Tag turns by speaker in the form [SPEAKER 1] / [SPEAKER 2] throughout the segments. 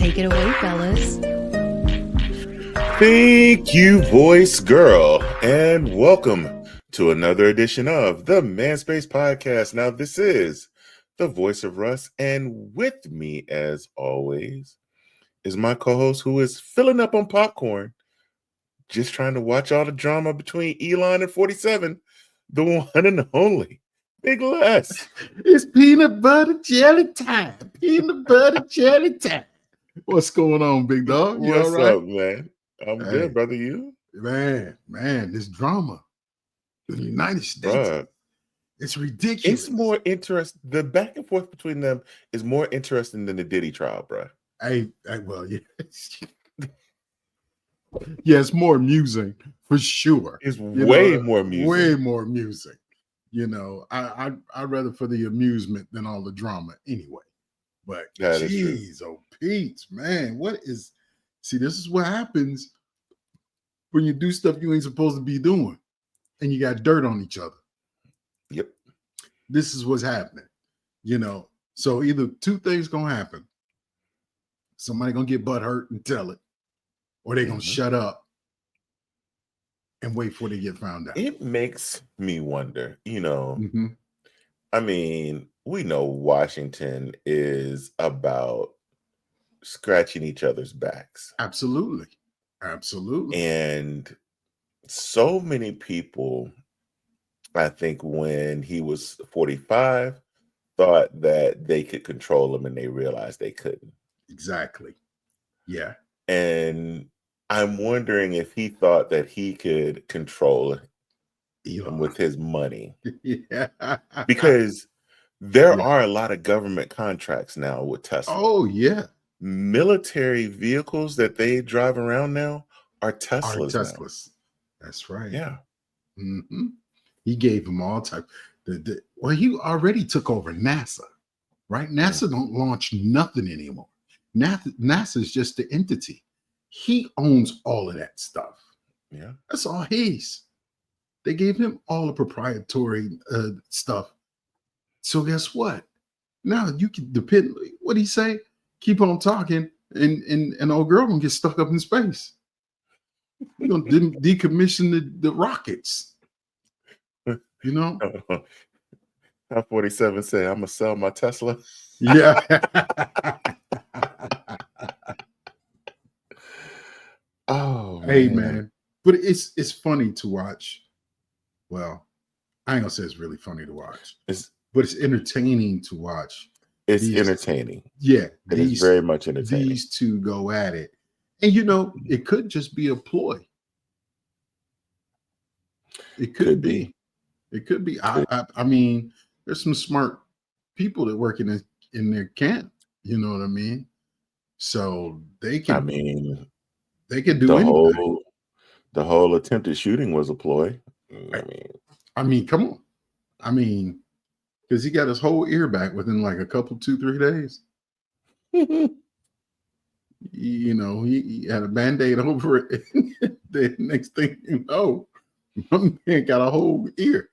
[SPEAKER 1] Take it away, fellas.
[SPEAKER 2] Thank you, voice girl, and welcome to another edition of the Manspace Podcast. Now, this is the voice of Russ, and with me, as always, is my co-host who is filling up on popcorn, just trying to watch all the drama between Elon and 47, the one and only Big Les.
[SPEAKER 3] It's peanut butter jelly time. Peanut butter jelly time. What's going on, big dog? You
[SPEAKER 2] What's
[SPEAKER 3] all right?
[SPEAKER 2] up, man? I'm good, brother. You?
[SPEAKER 3] Man, this drama in the United States,
[SPEAKER 2] Bruh.
[SPEAKER 3] it's ridiculous.
[SPEAKER 2] It's more interesting. The back and forth between them is more interesting than the Diddy trial, bro.
[SPEAKER 3] Well, yeah. Yeah, it's more amusing for sure.
[SPEAKER 2] It's way more amusing.
[SPEAKER 3] Way more amusing. You know, I'd rather for the amusement than all the drama anyway. But geez, oh Pete, man, see, this is what happens when you do stuff you ain't supposed to be doing and you got dirt on each other.
[SPEAKER 2] Yep.
[SPEAKER 3] This is what's happening, you know. So either two things gonna happen. Somebody gonna get butt hurt and tell it, or they gonna shut up and wait for they get found out.
[SPEAKER 2] It makes me wonder, I mean, we know Washington is about scratching each other's backs.
[SPEAKER 3] Absolutely.
[SPEAKER 2] And so many people, I think when he was 45, thought that they could control him and they realized they couldn't.
[SPEAKER 3] Exactly. Yeah.
[SPEAKER 2] And I'm wondering if he thought that he could control him with his money.
[SPEAKER 3] Yeah.
[SPEAKER 2] Because there are a lot of government contracts now with Tesla.
[SPEAKER 3] Oh, yeah.
[SPEAKER 2] Military vehicles that they drive around now are Teslas.
[SPEAKER 3] That's right.
[SPEAKER 2] Yeah.
[SPEAKER 3] Mm-hmm. He gave them all type. Well, he already took over NASA, right? NASA don't launch nothing anymore. NASA is just the entity. He owns all of that stuff.
[SPEAKER 2] Yeah.
[SPEAKER 3] That's all his. They gave him all the proprietary stuff. So guess what? Now you can depend. What he say? Keep on talking, and old girl gonna get stuck up in space. We're gonna decommission the rockets. You know.
[SPEAKER 2] 47 said, "I'm gonna sell my Tesla."
[SPEAKER 3] Yeah.
[SPEAKER 2] Oh,
[SPEAKER 3] hey man, but it's funny to watch. Well, I ain't gonna say it's really funny to watch. But it's entertaining to watch.
[SPEAKER 2] It's entertaining.
[SPEAKER 3] Yeah,
[SPEAKER 2] it is very much entertaining.
[SPEAKER 3] These two go at it, and it could just be a ploy. It could be. It could be. I mean, there's some smart people that work in their camp. You know what I mean? So they can.
[SPEAKER 2] I mean,
[SPEAKER 3] they can do anything.
[SPEAKER 2] The whole attempted shooting was a ploy.
[SPEAKER 3] I mean, come on. I mean, because he got his whole ear back within like a couple, 2-3 days. He had a Band-Aid over it. The next thing you know, my man got a whole ear.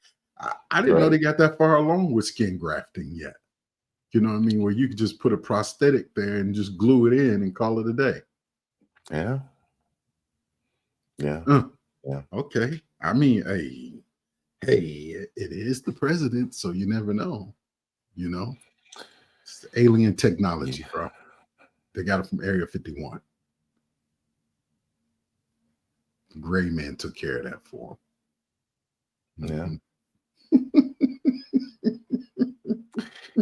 [SPEAKER 3] I didn't know they got that far along with skin grafting yet. You know what I mean? Where you could just put a prosthetic there and just glue it in and call it a day.
[SPEAKER 2] Yeah. Yeah.
[SPEAKER 3] Yeah. Okay. I mean, hey, it is the president, so you never know. It's the alien technology, bro. They got it from Area 51. The gray man took care of that for
[SPEAKER 2] Yeah.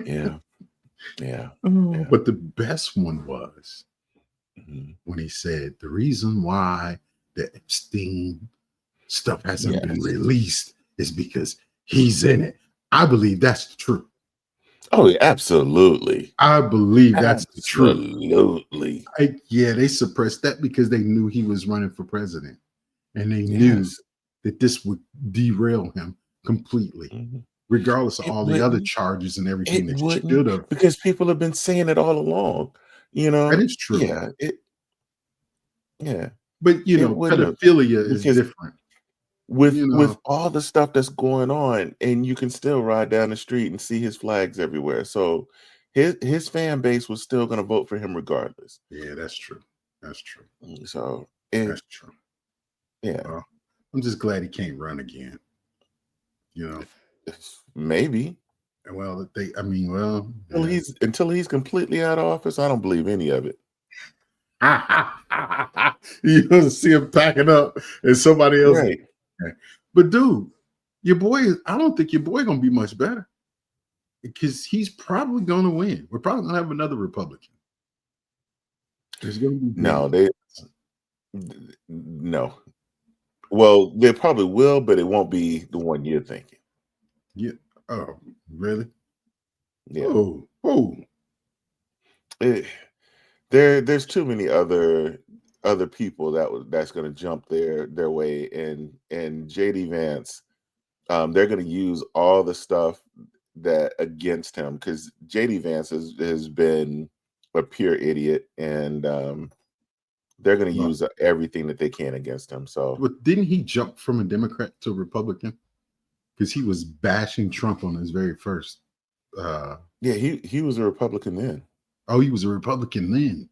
[SPEAKER 3] him.
[SPEAKER 2] Yeah.
[SPEAKER 3] But the best one was when he said the reason why the Epstein stuff hasn't been released is because he's in it. I believe that's the truth.
[SPEAKER 2] Oh, absolutely.
[SPEAKER 3] I believe that's the truth.
[SPEAKER 2] Absolutely.
[SPEAKER 3] They suppressed that because they knew he was running for president. And they knew that this would derail him completely, regardless of all the other charges and everything that should have.
[SPEAKER 2] Because people have been saying it all along. That
[SPEAKER 3] is true.
[SPEAKER 2] Yeah.
[SPEAKER 3] But pedophilia is different.
[SPEAKER 2] With all the stuff that's going on, and you can still ride down the street and see his flags everywhere. So his fan base was still going to vote for him regardless.
[SPEAKER 3] Yeah, that's true. That's true.
[SPEAKER 2] So
[SPEAKER 3] That's true.
[SPEAKER 2] yeah,
[SPEAKER 3] Well, I'm just glad he can't run again.
[SPEAKER 2] maybe
[SPEAKER 3] Well, I mean, well, yeah.
[SPEAKER 2] until he's completely out of office. I don't believe any of it.
[SPEAKER 3] You gonna see him packing up and somebody else.
[SPEAKER 2] Right.
[SPEAKER 3] But dude, your boy, I don't think your boy gonna be much better because he's probably gonna win. We're probably gonna have another Republican. There's gonna be
[SPEAKER 2] no. Well, they probably will, but it won't be the one you're thinking.
[SPEAKER 3] Yeah. Oh, really?
[SPEAKER 2] Yeah.
[SPEAKER 3] Oh.
[SPEAKER 2] There's too many other people that's going to jump their way, and JD Vance, they're going to use all the stuff that against him, because JD Vance has been a pure idiot, and they're going to
[SPEAKER 3] Well,
[SPEAKER 2] use everything that they can against him. So,
[SPEAKER 3] but didn't he jump from a Democrat to a Republican? Because he was bashing Trump on his very first.
[SPEAKER 2] Yeah, he was a Republican then.
[SPEAKER 3] Oh, he was a Republican then.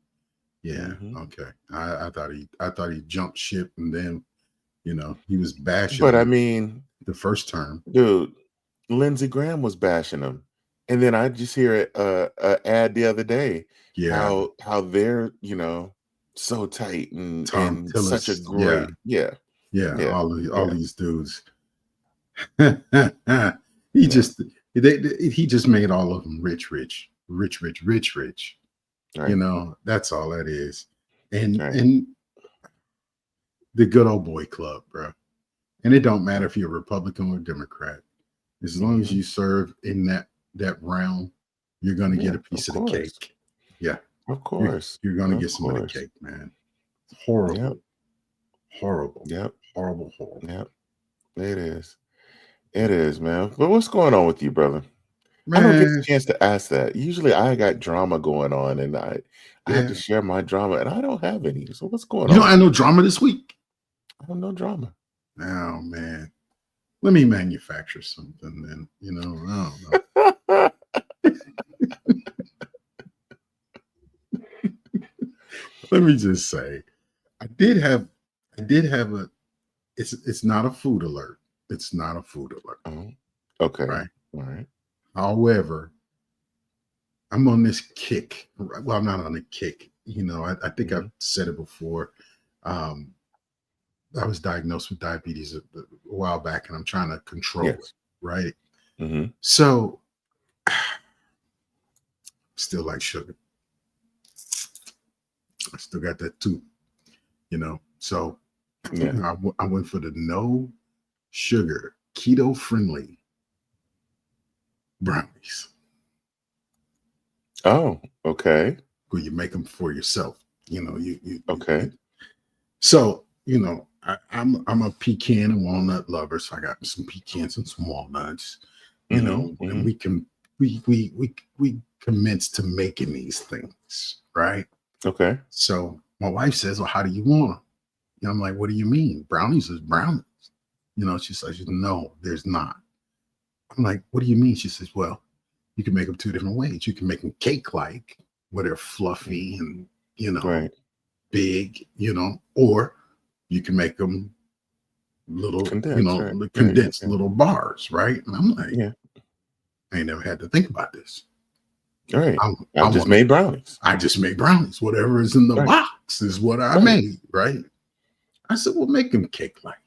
[SPEAKER 3] Yeah.
[SPEAKER 2] Mm-hmm.
[SPEAKER 3] Okay. I thought he jumped ship and then he was bashing.
[SPEAKER 2] But I mean,
[SPEAKER 3] the first term,
[SPEAKER 2] dude, Lindsey Graham was bashing him, and then I just hear a ad the other day.
[SPEAKER 3] Yeah.
[SPEAKER 2] How they're so tight and
[SPEAKER 3] Tom Tillis,
[SPEAKER 2] such a great
[SPEAKER 3] yeah. All these dudes. He just made all of them rich.
[SPEAKER 2] Right.
[SPEAKER 3] That's all that is. And
[SPEAKER 2] Right.
[SPEAKER 3] and the good old boy club, bro. And it don't matter if you're a Republican or Democrat. As long as you serve in that realm, you're gonna get a piece of the cake. Yeah.
[SPEAKER 2] Of course.
[SPEAKER 3] You're gonna get some of the cake, man. It's horrible.
[SPEAKER 2] Yep.
[SPEAKER 3] Horrible.
[SPEAKER 2] Yep.
[SPEAKER 3] Horrible.
[SPEAKER 2] Yep. It is. It is, man. But what's going on with you, brother?
[SPEAKER 3] Man,
[SPEAKER 2] I don't get the chance to ask that. Usually I got drama going on, and I have to share my drama, and I don't have any. So what's going on?
[SPEAKER 3] You don't have no drama this week?
[SPEAKER 2] I have no drama.
[SPEAKER 3] Oh, man. Let me manufacture something then. I don't know. Let me just say, I did have a, it's not a food alert. It's not a food alert.
[SPEAKER 2] Oh, okay.
[SPEAKER 3] Right.
[SPEAKER 2] All right.
[SPEAKER 3] However, I'm on this kick. Well, I'm not on a kick. I think I've said it before. I was diagnosed with diabetes a while back, and I'm trying to control it. Right.
[SPEAKER 2] Mm-hmm.
[SPEAKER 3] So, still like sugar. I still got that too. So I went for the no sugar, keto friendly brownies.
[SPEAKER 2] Oh, okay.
[SPEAKER 3] Where you make them for yourself.
[SPEAKER 2] Okay.
[SPEAKER 3] So, I'm a pecan and walnut lover, so I got some pecans and some walnuts. And we commenced to making these things, right?
[SPEAKER 2] Okay.
[SPEAKER 3] So my wife says, "Well, how do you want them?" I'm like, "What do you mean? Brownies is brownies." She says, "No, there's not." I'm like, "What do you mean?" She says, "Well, you can make them two different ways. You can make them cake-like, where they're fluffy and
[SPEAKER 2] right.
[SPEAKER 3] big, or you can make them little, condensed little bars, right?" And I'm like, I ain't never had to think about this.
[SPEAKER 2] All right. I just made brownies.
[SPEAKER 3] I just made brownies. Whatever is in the box is what I made, right? I said, "Well, make them cake-like."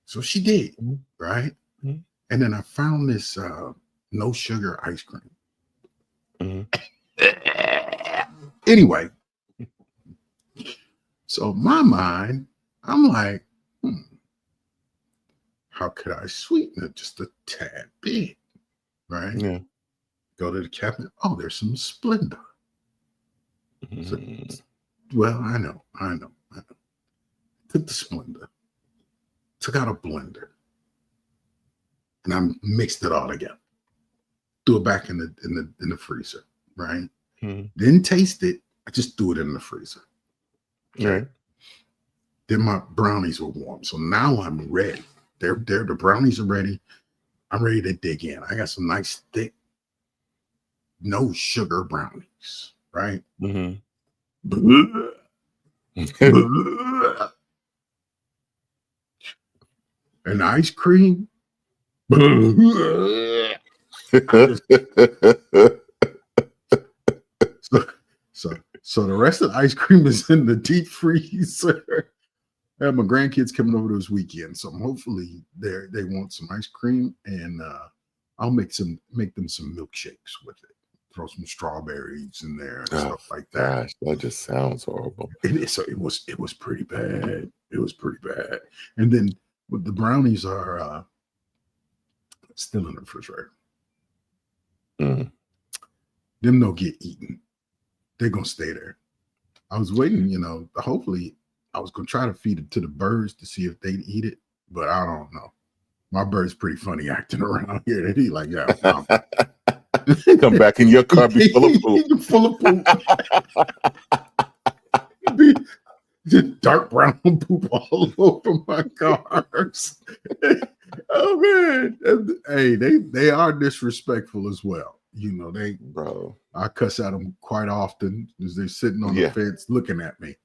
[SPEAKER 3] So she did, right?
[SPEAKER 2] Mm-hmm.
[SPEAKER 3] And then I found this no sugar ice cream.
[SPEAKER 2] Mm-hmm.
[SPEAKER 3] Anyway, so in my mind, I'm like, how could I sweeten it just a tad bit, right?
[SPEAKER 2] Yeah.
[SPEAKER 3] Go to the cabinet. Oh, there's some Splenda.
[SPEAKER 2] Mm-hmm.
[SPEAKER 3] So, well, I know. Took the Splenda, took out a blender, and I mixed it all together. Threw it back in the freezer, right?
[SPEAKER 2] Mm-hmm.
[SPEAKER 3] Didn't taste it. I just threw it in the freezer.
[SPEAKER 2] Okay. Right.
[SPEAKER 3] Then my brownies were warm, so now I'm ready. The brownies are ready. I'm ready to dig in. I got some nice thick no sugar brownies, right?
[SPEAKER 2] Mhm.
[SPEAKER 3] And ice cream. I just so the rest of the ice cream is in the deep freezer. I have my grandkids coming over this weekend, so hopefully they want some ice cream, and I'll make them some milkshakes with it. Throw some strawberries in there and
[SPEAKER 2] Oh
[SPEAKER 3] stuff like that.
[SPEAKER 2] gosh, that just sounds horrible.
[SPEAKER 3] So it was pretty bad. It was pretty bad. And then the brownies are still in the refrigerator.
[SPEAKER 2] Mm.
[SPEAKER 3] Them don't get eaten. They're gonna stay there. I was waiting, hopefully I was gonna try to feed it to the birds to see if they'd eat it, but I don't know. My bird's pretty funny acting around here. He like, yeah,
[SPEAKER 2] Come back in your car, be full of poop.
[SPEAKER 3] Full of poop. Be just dark brown poop all over my cars. Oh man. Hey, they are disrespectful as well.
[SPEAKER 2] Bro.
[SPEAKER 3] I cuss at them quite often as they're sitting on the
[SPEAKER 2] Yeah.
[SPEAKER 3] fence looking at me.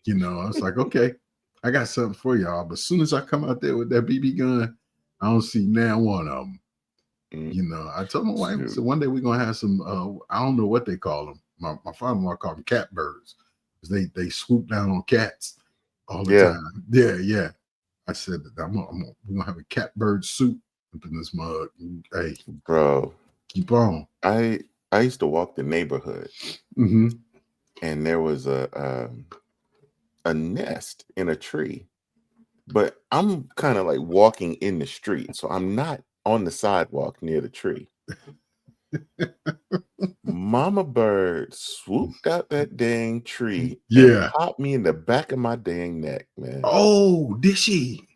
[SPEAKER 3] I was like, okay, I got something for y'all. But as soon as I come out there with that BB gun, I don't see now one of them. I told my wife, so one day we're gonna have some. I don't know what they call them. My father-in-law called them cat birds because they swoop down on cats all the time. Yeah. I said that we're gonna have a cat bird soup up in this mug. Hey,
[SPEAKER 2] bro,
[SPEAKER 3] keep on.
[SPEAKER 2] I used to walk the neighborhood, and there was a nest in a tree, but I'm kind of like walking in the street, so I'm not on the sidewalk near the tree. Mama bird swooped out that dang tree and popped me in the back of my dang neck, man.
[SPEAKER 3] Oh, did she?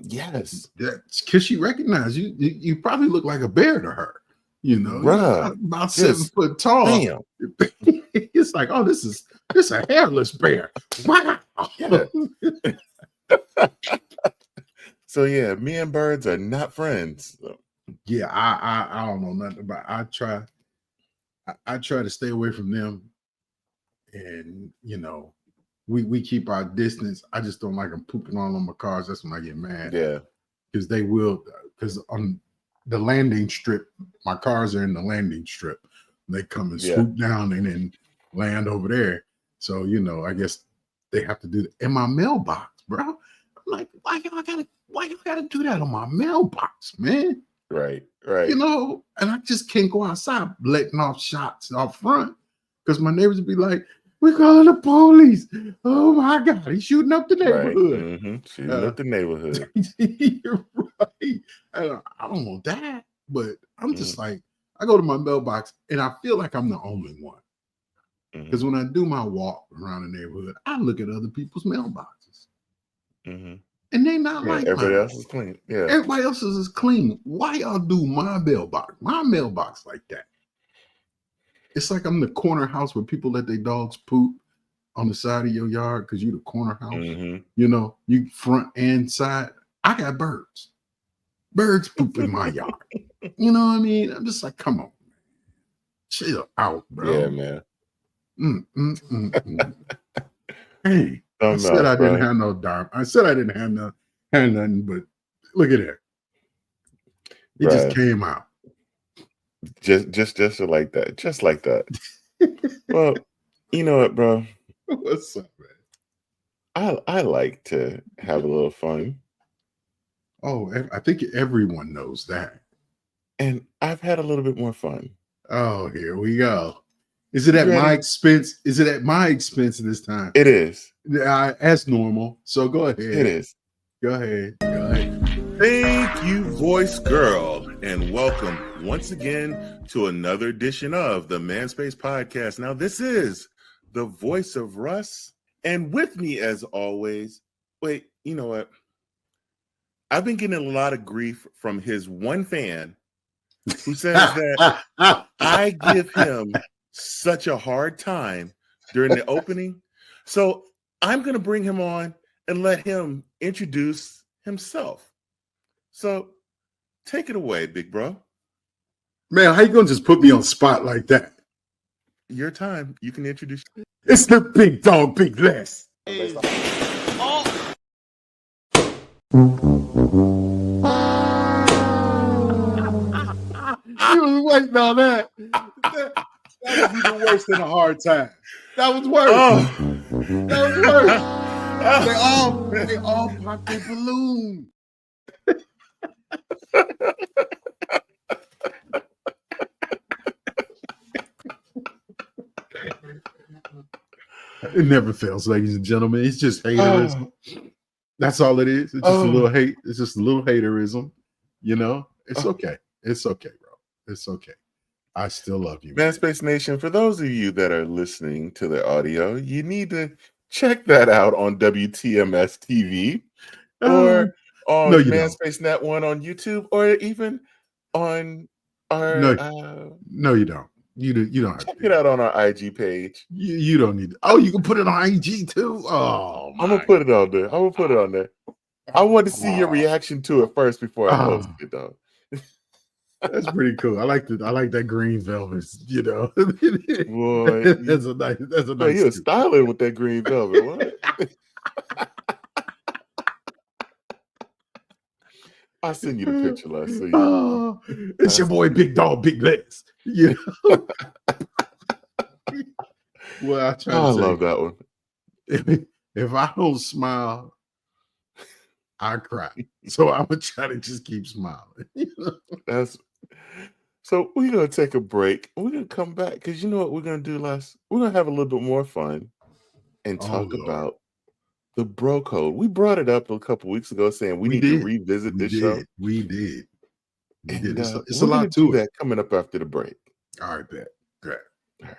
[SPEAKER 2] Yes.
[SPEAKER 3] That's because she recognized you. You probably look like a bear to her.
[SPEAKER 2] Bruh,
[SPEAKER 3] about 7 foot tall.
[SPEAKER 2] Damn.
[SPEAKER 3] It's like, oh, this is a hairless bear.
[SPEAKER 2] Yeah. So yeah, me and birds are not friends.
[SPEAKER 3] Yeah, I don't know nothing about. I try to stay away from them, and we keep our distance. I just don't like them pooping all on my cars. That's when I get mad.
[SPEAKER 2] Yeah,
[SPEAKER 3] because they will. Because on the landing strip, my cars are in the landing strip. They come and swoop down and then land over there. So I guess they have to do that in my mailbox, bro. I'm like, why y'all gotta do that on my mailbox, man?
[SPEAKER 2] Right.
[SPEAKER 3] And I just can't go outside letting off shots out front because my neighbors would be like, "We're calling the police." Oh my God, he's shooting up the neighborhood.
[SPEAKER 2] Right. Shooting up the neighborhood.
[SPEAKER 3] You're right. I don't want that, but I'm just like, I go to my mailbox and I feel like I'm the only one. Because when I do my walk around the neighborhood, I look at other people's mailboxes. And they not like
[SPEAKER 2] everybody
[SPEAKER 3] mine.
[SPEAKER 2] else is clean. Yeah.
[SPEAKER 3] Everybody else's is clean. Why y'all do my mailbox like that? It's like I'm the corner house where people let their dogs poop on the side of your yard because you the corner house. You front and side. I got birds. Birds poop in my yard. You know what I mean? I'm just like, come on, chill out, bro.
[SPEAKER 2] Yeah, man.
[SPEAKER 3] Hey, I said I didn't have no dime. I said I didn't have nothing, but look at that. It just came out.
[SPEAKER 2] Just like that. Just like that. Well, you know what, bro?
[SPEAKER 3] What's up, man?
[SPEAKER 2] I like to have a little fun.
[SPEAKER 3] Oh, I think everyone knows that.
[SPEAKER 2] And I've had a little bit more fun.
[SPEAKER 3] Oh, here we go. Is it at my expense? Is it at my expense this time?
[SPEAKER 2] It is.
[SPEAKER 3] As normal. So go ahead.
[SPEAKER 2] It is.
[SPEAKER 3] Go ahead.
[SPEAKER 2] Thank you, voice girl, and welcome once again to another edition of the Manspace Podcast. Now, this is the voice of Russ, and with me, as always, wait, you know what? I've been getting a lot of grief from his one fan who says that I give him such a hard time during the opening. So I'm going to bring him on and let him introduce himself. So take it away, big bro.
[SPEAKER 3] Man, how you gonna just put me on spot like that?
[SPEAKER 2] Your time. You can introduce.
[SPEAKER 3] It's the big dog, big less. You was waiting on that. That was even worse than a hard time. That was worse.
[SPEAKER 2] Oh,
[SPEAKER 3] That was worse. They all popped their balloon. It never fails, ladies and gentlemen. It's just haterism. That's all it is. It's just a little hate. It's just a little haterism. You know, it's okay. It's okay, bro. It's okay. I still love you, man.
[SPEAKER 2] Manspace Nation, for those of you that are listening to the audio, you need to check that out on WTMS TV or on
[SPEAKER 3] No, you don't.
[SPEAKER 2] Manspace Net 1 on YouTube or even on our
[SPEAKER 3] No, you don't. You don't have
[SPEAKER 2] check
[SPEAKER 3] to.
[SPEAKER 2] it out on our IG page.
[SPEAKER 3] You don't need to. Oh, you can put it on IG too. Oh,
[SPEAKER 2] I'm gonna put it on there. I'm gonna put it on there. I want to see your reaction to it first before I post it, though.
[SPEAKER 3] That's pretty cool. I like that green velvet. You know,
[SPEAKER 2] boy,
[SPEAKER 3] that's a nice.
[SPEAKER 2] You're styling with that green velvet. What? I'll send you the picture, Les. So
[SPEAKER 3] it's your boy, Big Dog, Big Legs. You know. Well, I
[SPEAKER 2] love that one.
[SPEAKER 3] If I don't smile, I cry. So I'm gonna try to just keep smiling.
[SPEAKER 2] So we're gonna take a break. We're gonna come back because you know what we're gonna do, Les? We're gonna have a little bit more fun and talk about the bro code. We brought it up a couple weeks ago, saying we need to revisit this show.
[SPEAKER 3] We did. It's
[SPEAKER 2] we're
[SPEAKER 3] a lot to
[SPEAKER 2] do that coming up after the break.
[SPEAKER 3] All right, bet. Great.
[SPEAKER 2] All right.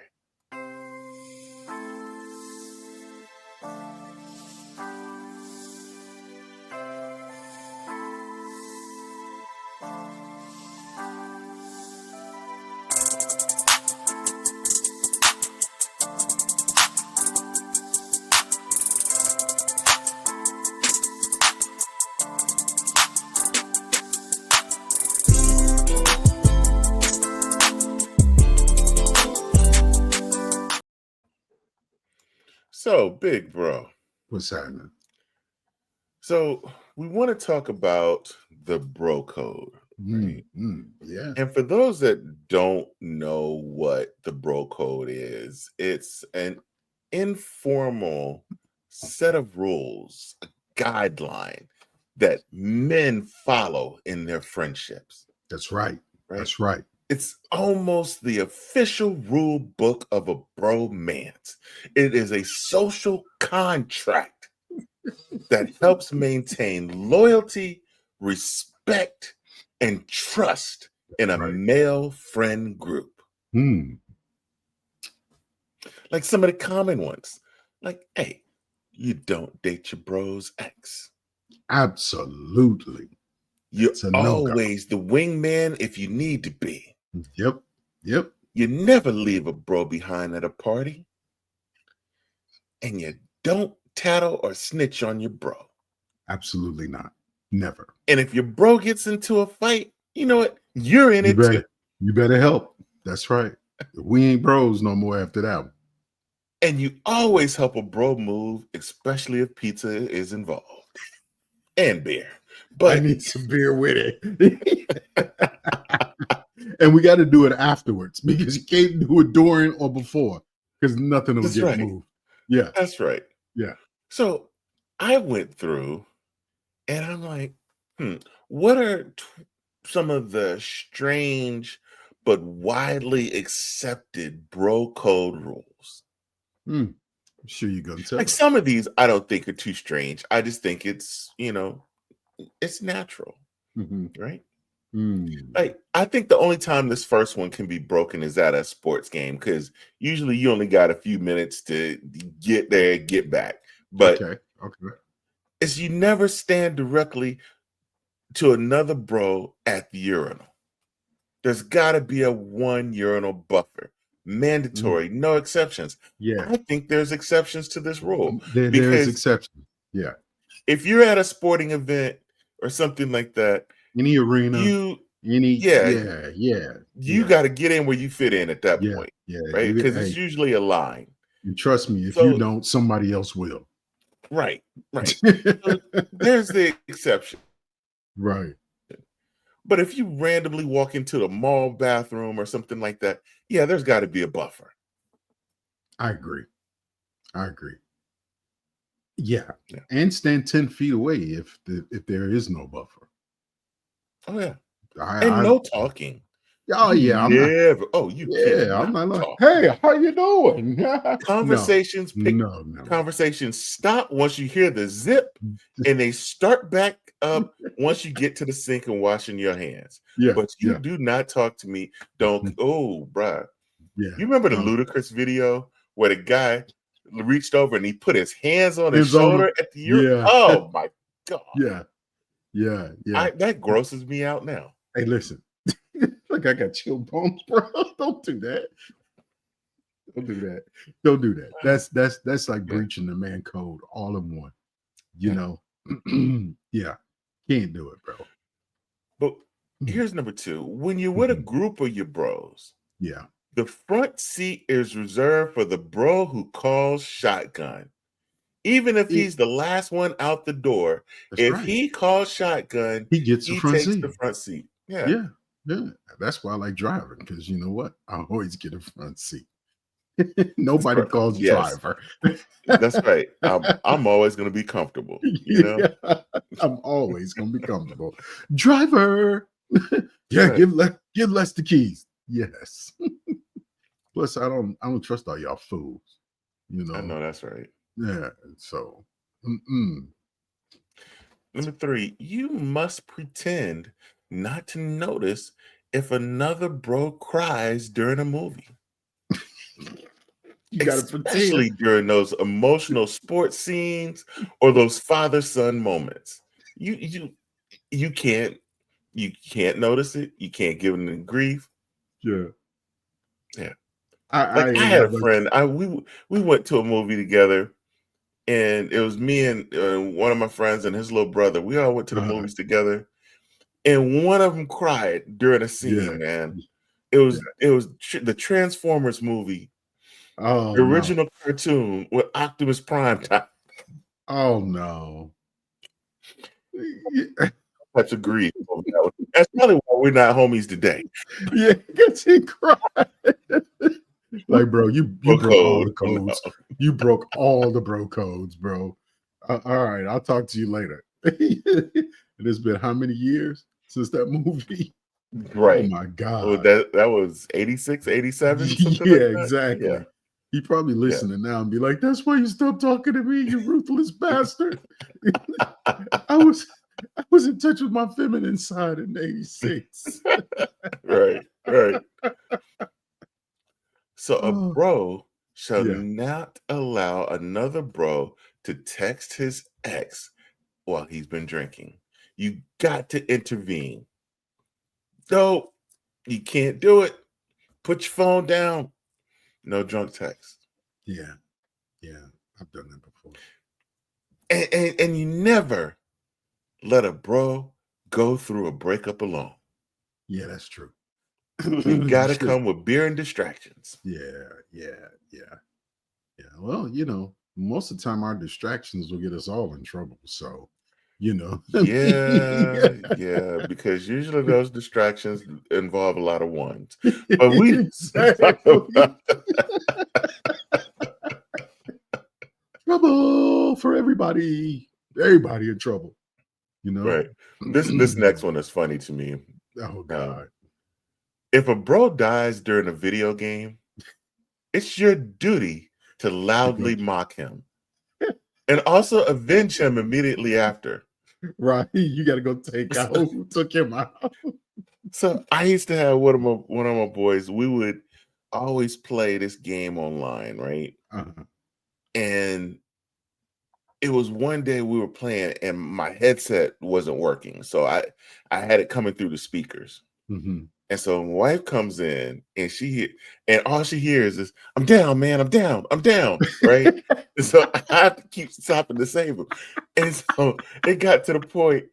[SPEAKER 2] So, big bro,
[SPEAKER 3] what's happening?
[SPEAKER 2] So we want to talk about the bro code, right?
[SPEAKER 3] Yeah.
[SPEAKER 2] And for those that don't know what the bro code is, it's an informal set of rules, a guideline that men follow in their friendships.
[SPEAKER 3] That's right. That's right.
[SPEAKER 2] It's almost the official rule book of a bromance. It is a social contract that helps maintain loyalty, respect, and trust in a male friend group. Like some of the common ones, like, hey, you don't date your bro's ex.
[SPEAKER 3] Absolutely.
[SPEAKER 2] You're always the wingman if you need to be.
[SPEAKER 3] Yep.
[SPEAKER 2] You never leave a bro behind at a party. And you don't tattle or snitch on your bro.
[SPEAKER 3] Absolutely not. Never.
[SPEAKER 2] And if your bro gets into a fight, you know what? You're in it too.
[SPEAKER 3] You better help. That's right. We ain't bros no more after that one.
[SPEAKER 2] And you always help a bro move, especially if pizza is involved. And beer. But
[SPEAKER 3] I need some beer with it. And we got to do it afterwards because you can't do it during or before because nothing will get moved. Yeah.
[SPEAKER 2] That's right.
[SPEAKER 3] Yeah.
[SPEAKER 2] So I went through and I'm like, what are some of the strange but widely accepted bro code rules?
[SPEAKER 3] I'm sure you're going to tell
[SPEAKER 2] like
[SPEAKER 3] us.
[SPEAKER 2] Some of these I don't think are too strange. I just think it's, it's natural. Right? Like, I think the only time this first one can be broken is at a sports game because usually you only got a few minutes to get there and get back. But
[SPEAKER 3] okay.
[SPEAKER 2] It's you never stand directly to another bro at the urinal. There's got to be a 1 urinal buffer. Mandatory, no exceptions.
[SPEAKER 3] Yeah.
[SPEAKER 2] I think there's exceptions to this rule.
[SPEAKER 3] There's exceptions. Yeah.
[SPEAKER 2] If you're at a sporting event or something like that,
[SPEAKER 3] any arena,
[SPEAKER 2] Yeah, you
[SPEAKER 3] yeah,
[SPEAKER 2] got to get in where you fit in at that
[SPEAKER 3] yeah,
[SPEAKER 2] point,
[SPEAKER 3] yeah.
[SPEAKER 2] right? Because it's usually a line.
[SPEAKER 3] And trust me, if you
[SPEAKER 2] So,
[SPEAKER 3] don't, somebody else will.
[SPEAKER 2] right, right. So there's the exception.
[SPEAKER 3] Right.
[SPEAKER 2] But if you randomly walk into the mall bathroom or something like that, yeah, there's got to be a buffer.
[SPEAKER 3] I agree. I agree. Yeah.
[SPEAKER 2] Yeah.
[SPEAKER 3] And stand 10 feet away if there is no buffer.
[SPEAKER 2] Oh yeah. And
[SPEAKER 3] I
[SPEAKER 2] no talking.
[SPEAKER 3] oh yeah, I'm not
[SPEAKER 2] You
[SPEAKER 3] yeah, I'm
[SPEAKER 2] cannot
[SPEAKER 3] not like,
[SPEAKER 2] talk.
[SPEAKER 3] hey, how you doing? No,
[SPEAKER 2] Conversations pick
[SPEAKER 3] no, no, no.
[SPEAKER 2] conversations stop once you hear the zip, and they start back up once you get to the sink and washing your hands.
[SPEAKER 3] Yeah,
[SPEAKER 2] But you
[SPEAKER 3] yeah,
[SPEAKER 2] do not talk to me. Don't oh bruh.
[SPEAKER 3] yeah.
[SPEAKER 2] You remember the
[SPEAKER 3] No.
[SPEAKER 2] Ludacris video where the guy reached over and he put his hands on his
[SPEAKER 3] Hands on 'em.
[SPEAKER 2] shoulder at the Euro?
[SPEAKER 3] Yeah,
[SPEAKER 2] Oh my god.
[SPEAKER 3] yeah, yeah, yeah.
[SPEAKER 2] That grosses me out now.
[SPEAKER 3] Hey, listen. Look, I got chill bumps, bro. Don't do that. Don't do that. Don't do that. That's like
[SPEAKER 2] Yeah,
[SPEAKER 3] breaching the man code all in one. You
[SPEAKER 2] yeah.
[SPEAKER 3] know, yeah, can't do it, bro.
[SPEAKER 2] But
[SPEAKER 3] Mm,
[SPEAKER 2] here's number two. When you're with a
[SPEAKER 3] mhm.
[SPEAKER 2] group of your bros,
[SPEAKER 3] Yeah,
[SPEAKER 2] the front seat is reserved for the bro who calls shotgun. Even if
[SPEAKER 3] it,
[SPEAKER 2] he's the last one out the door,
[SPEAKER 3] that's
[SPEAKER 2] if
[SPEAKER 3] right.
[SPEAKER 2] he calls shotgun,
[SPEAKER 3] He gets the
[SPEAKER 2] he
[SPEAKER 3] front
[SPEAKER 2] takes the
[SPEAKER 3] seat.
[SPEAKER 2] front seat. Yeah,
[SPEAKER 3] Yeah, yeah. That's why I like driving because you know what? I always get a front seat.
[SPEAKER 2] that's
[SPEAKER 3] Nobody
[SPEAKER 2] right.
[SPEAKER 3] calls
[SPEAKER 2] Yes,
[SPEAKER 3] driver.
[SPEAKER 2] that's right. I'm always gonna be comfortable, you know?
[SPEAKER 3] Yeah, I'm always gonna be comfortable. Driver,
[SPEAKER 2] That's
[SPEAKER 3] yeah,
[SPEAKER 2] right.
[SPEAKER 3] give Les the keys. Yes. Plus, I don't trust all y'all fools. You
[SPEAKER 2] I
[SPEAKER 3] know.
[SPEAKER 2] know that's right.
[SPEAKER 3] Yeah. So, mm-mm.
[SPEAKER 2] Number three, you must pretend not to notice if another bro cries during a movie,
[SPEAKER 3] You gotta pretend.
[SPEAKER 2] especially during those emotional sports scenes or those father-son moments. You you you can't notice it. You can't give them the grief.
[SPEAKER 3] Yeah.
[SPEAKER 2] Yeah.
[SPEAKER 3] I
[SPEAKER 2] Like I
[SPEAKER 3] ain't
[SPEAKER 2] had
[SPEAKER 3] got
[SPEAKER 2] a
[SPEAKER 3] much.
[SPEAKER 2] friend. We went to a movie together, and it was me and one of my friends and his little brother. We all went to the
[SPEAKER 3] Uh,
[SPEAKER 2] movies together, and one of them cried during a
[SPEAKER 3] yeah.
[SPEAKER 2] scene. Man,
[SPEAKER 3] Yeah.
[SPEAKER 2] the Transformers movie,
[SPEAKER 3] Oh
[SPEAKER 2] the
[SPEAKER 3] no.
[SPEAKER 2] original cartoon with Optimus Prime.
[SPEAKER 3] Oh no.
[SPEAKER 2] Touch of grief over that one. That's probably why we're not homies today.
[SPEAKER 3] Yeah, because he cried. Like, bro, you
[SPEAKER 2] Bro
[SPEAKER 3] broke all
[SPEAKER 2] code.
[SPEAKER 3] the
[SPEAKER 2] Oh, no.
[SPEAKER 3] codes. You broke all the bro codes, bro. All right, I'll talk to you later. And it's been how many years since that movie? Oh
[SPEAKER 2] Right.
[SPEAKER 3] my
[SPEAKER 2] Oh,
[SPEAKER 3] god.
[SPEAKER 2] that was 86, 87, something like
[SPEAKER 3] Yeah,
[SPEAKER 2] that. Yeah.
[SPEAKER 3] exactly. He probably
[SPEAKER 2] Yeah.
[SPEAKER 3] listening now and be like, "That's why you stopped talking to me, you ruthless bastard." I was I was in touch with my feminine side in '86.
[SPEAKER 2] Right. Right. So a
[SPEAKER 3] Oh,
[SPEAKER 2] bro shall
[SPEAKER 3] yeah.
[SPEAKER 2] not allow another bro to text his ex while he's been drinking. You got to intervene. No, you can't do it. Put your phone down. No drunk text.
[SPEAKER 3] Yeah. Yeah. I've done that before.
[SPEAKER 2] And you never let a bro go through a breakup alone.
[SPEAKER 3] Yeah, that's true.
[SPEAKER 2] You
[SPEAKER 3] You
[SPEAKER 2] gotta
[SPEAKER 3] should.
[SPEAKER 2] come with beer and distractions.
[SPEAKER 3] Yeah, yeah, yeah, yeah. Well, most of the time our distractions will get us all in trouble. So, I mean,
[SPEAKER 2] Yeah, yeah, because usually those distractions involve a lot of ones. But we talk
[SPEAKER 3] exactly.
[SPEAKER 2] about
[SPEAKER 3] Trouble for everybody. Everybody in trouble, you know?
[SPEAKER 2] right. This next one is funny to me.
[SPEAKER 3] Oh
[SPEAKER 2] Um,
[SPEAKER 3] God.
[SPEAKER 2] if a bro dies during a video game, it's your duty to
[SPEAKER 3] To go
[SPEAKER 2] loudly mock him and also avenge him immediately after.
[SPEAKER 3] right. You gotta go take out
[SPEAKER 2] So,
[SPEAKER 3] who took him out.
[SPEAKER 2] so I used to have one of my boys. We would always play this game online, right?
[SPEAKER 3] Uh-huh.
[SPEAKER 2] And it was one day we were playing and my headset wasn't working. So I had it coming through the speakers.
[SPEAKER 3] Hmm.
[SPEAKER 2] And so my wife comes in and and all she hears is, I'm down, man, I'm down, right? And so I have to keep stopping to save him. And so it got to the point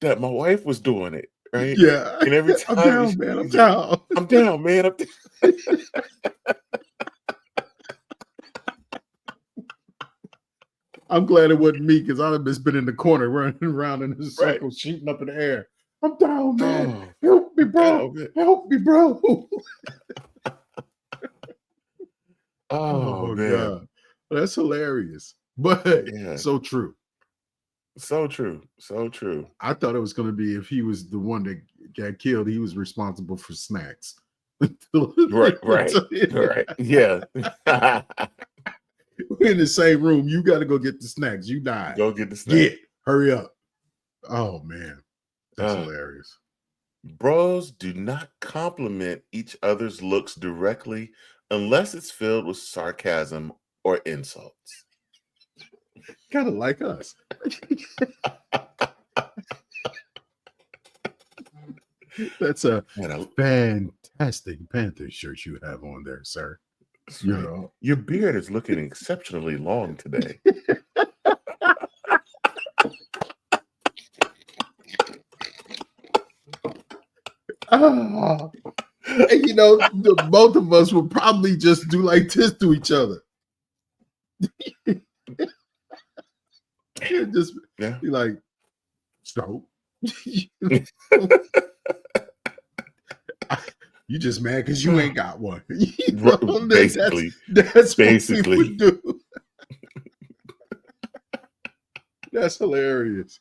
[SPEAKER 2] that my wife was doing it, right?
[SPEAKER 3] Yeah.
[SPEAKER 2] And every
[SPEAKER 3] I'm
[SPEAKER 2] time
[SPEAKER 3] down, man. I'm
[SPEAKER 2] he's like,
[SPEAKER 3] down.
[SPEAKER 2] I'm down, man.
[SPEAKER 3] I'm glad it wasn't me because I've just been in the corner running around in a
[SPEAKER 2] Right.
[SPEAKER 3] circle, shooting up in the air. I'm down, man.
[SPEAKER 2] Oh,
[SPEAKER 3] Help me,
[SPEAKER 2] I'm
[SPEAKER 3] bro.
[SPEAKER 2] down, man.
[SPEAKER 3] Help me, bro.
[SPEAKER 2] Oh
[SPEAKER 3] Oh
[SPEAKER 2] man.
[SPEAKER 3] God. That's hilarious. But
[SPEAKER 2] Yeah.
[SPEAKER 3] so true.
[SPEAKER 2] So true. So true.
[SPEAKER 3] I thought it was going to be if he was the one that got killed, he was responsible for snacks.
[SPEAKER 2] Right. Right. Yeah.
[SPEAKER 3] We're in the same room. You got to go get the snacks. You died.
[SPEAKER 2] Go get the snack.
[SPEAKER 3] Hurry up. Oh man. That's
[SPEAKER 2] Uh,
[SPEAKER 3] hilarious.
[SPEAKER 2] Bros do not compliment each other's looks directly unless it's filled with sarcasm or insults.
[SPEAKER 3] Kind of like us. That's a fantastic Panther shirt you have on there, sir. You know.
[SPEAKER 2] Your beard is looking exceptionally long today.
[SPEAKER 3] And both of us would probably just do like this to each other. Just be like, so you just mad because you ain't got one.
[SPEAKER 2] Basically,
[SPEAKER 3] that's what we would do. That's hilarious.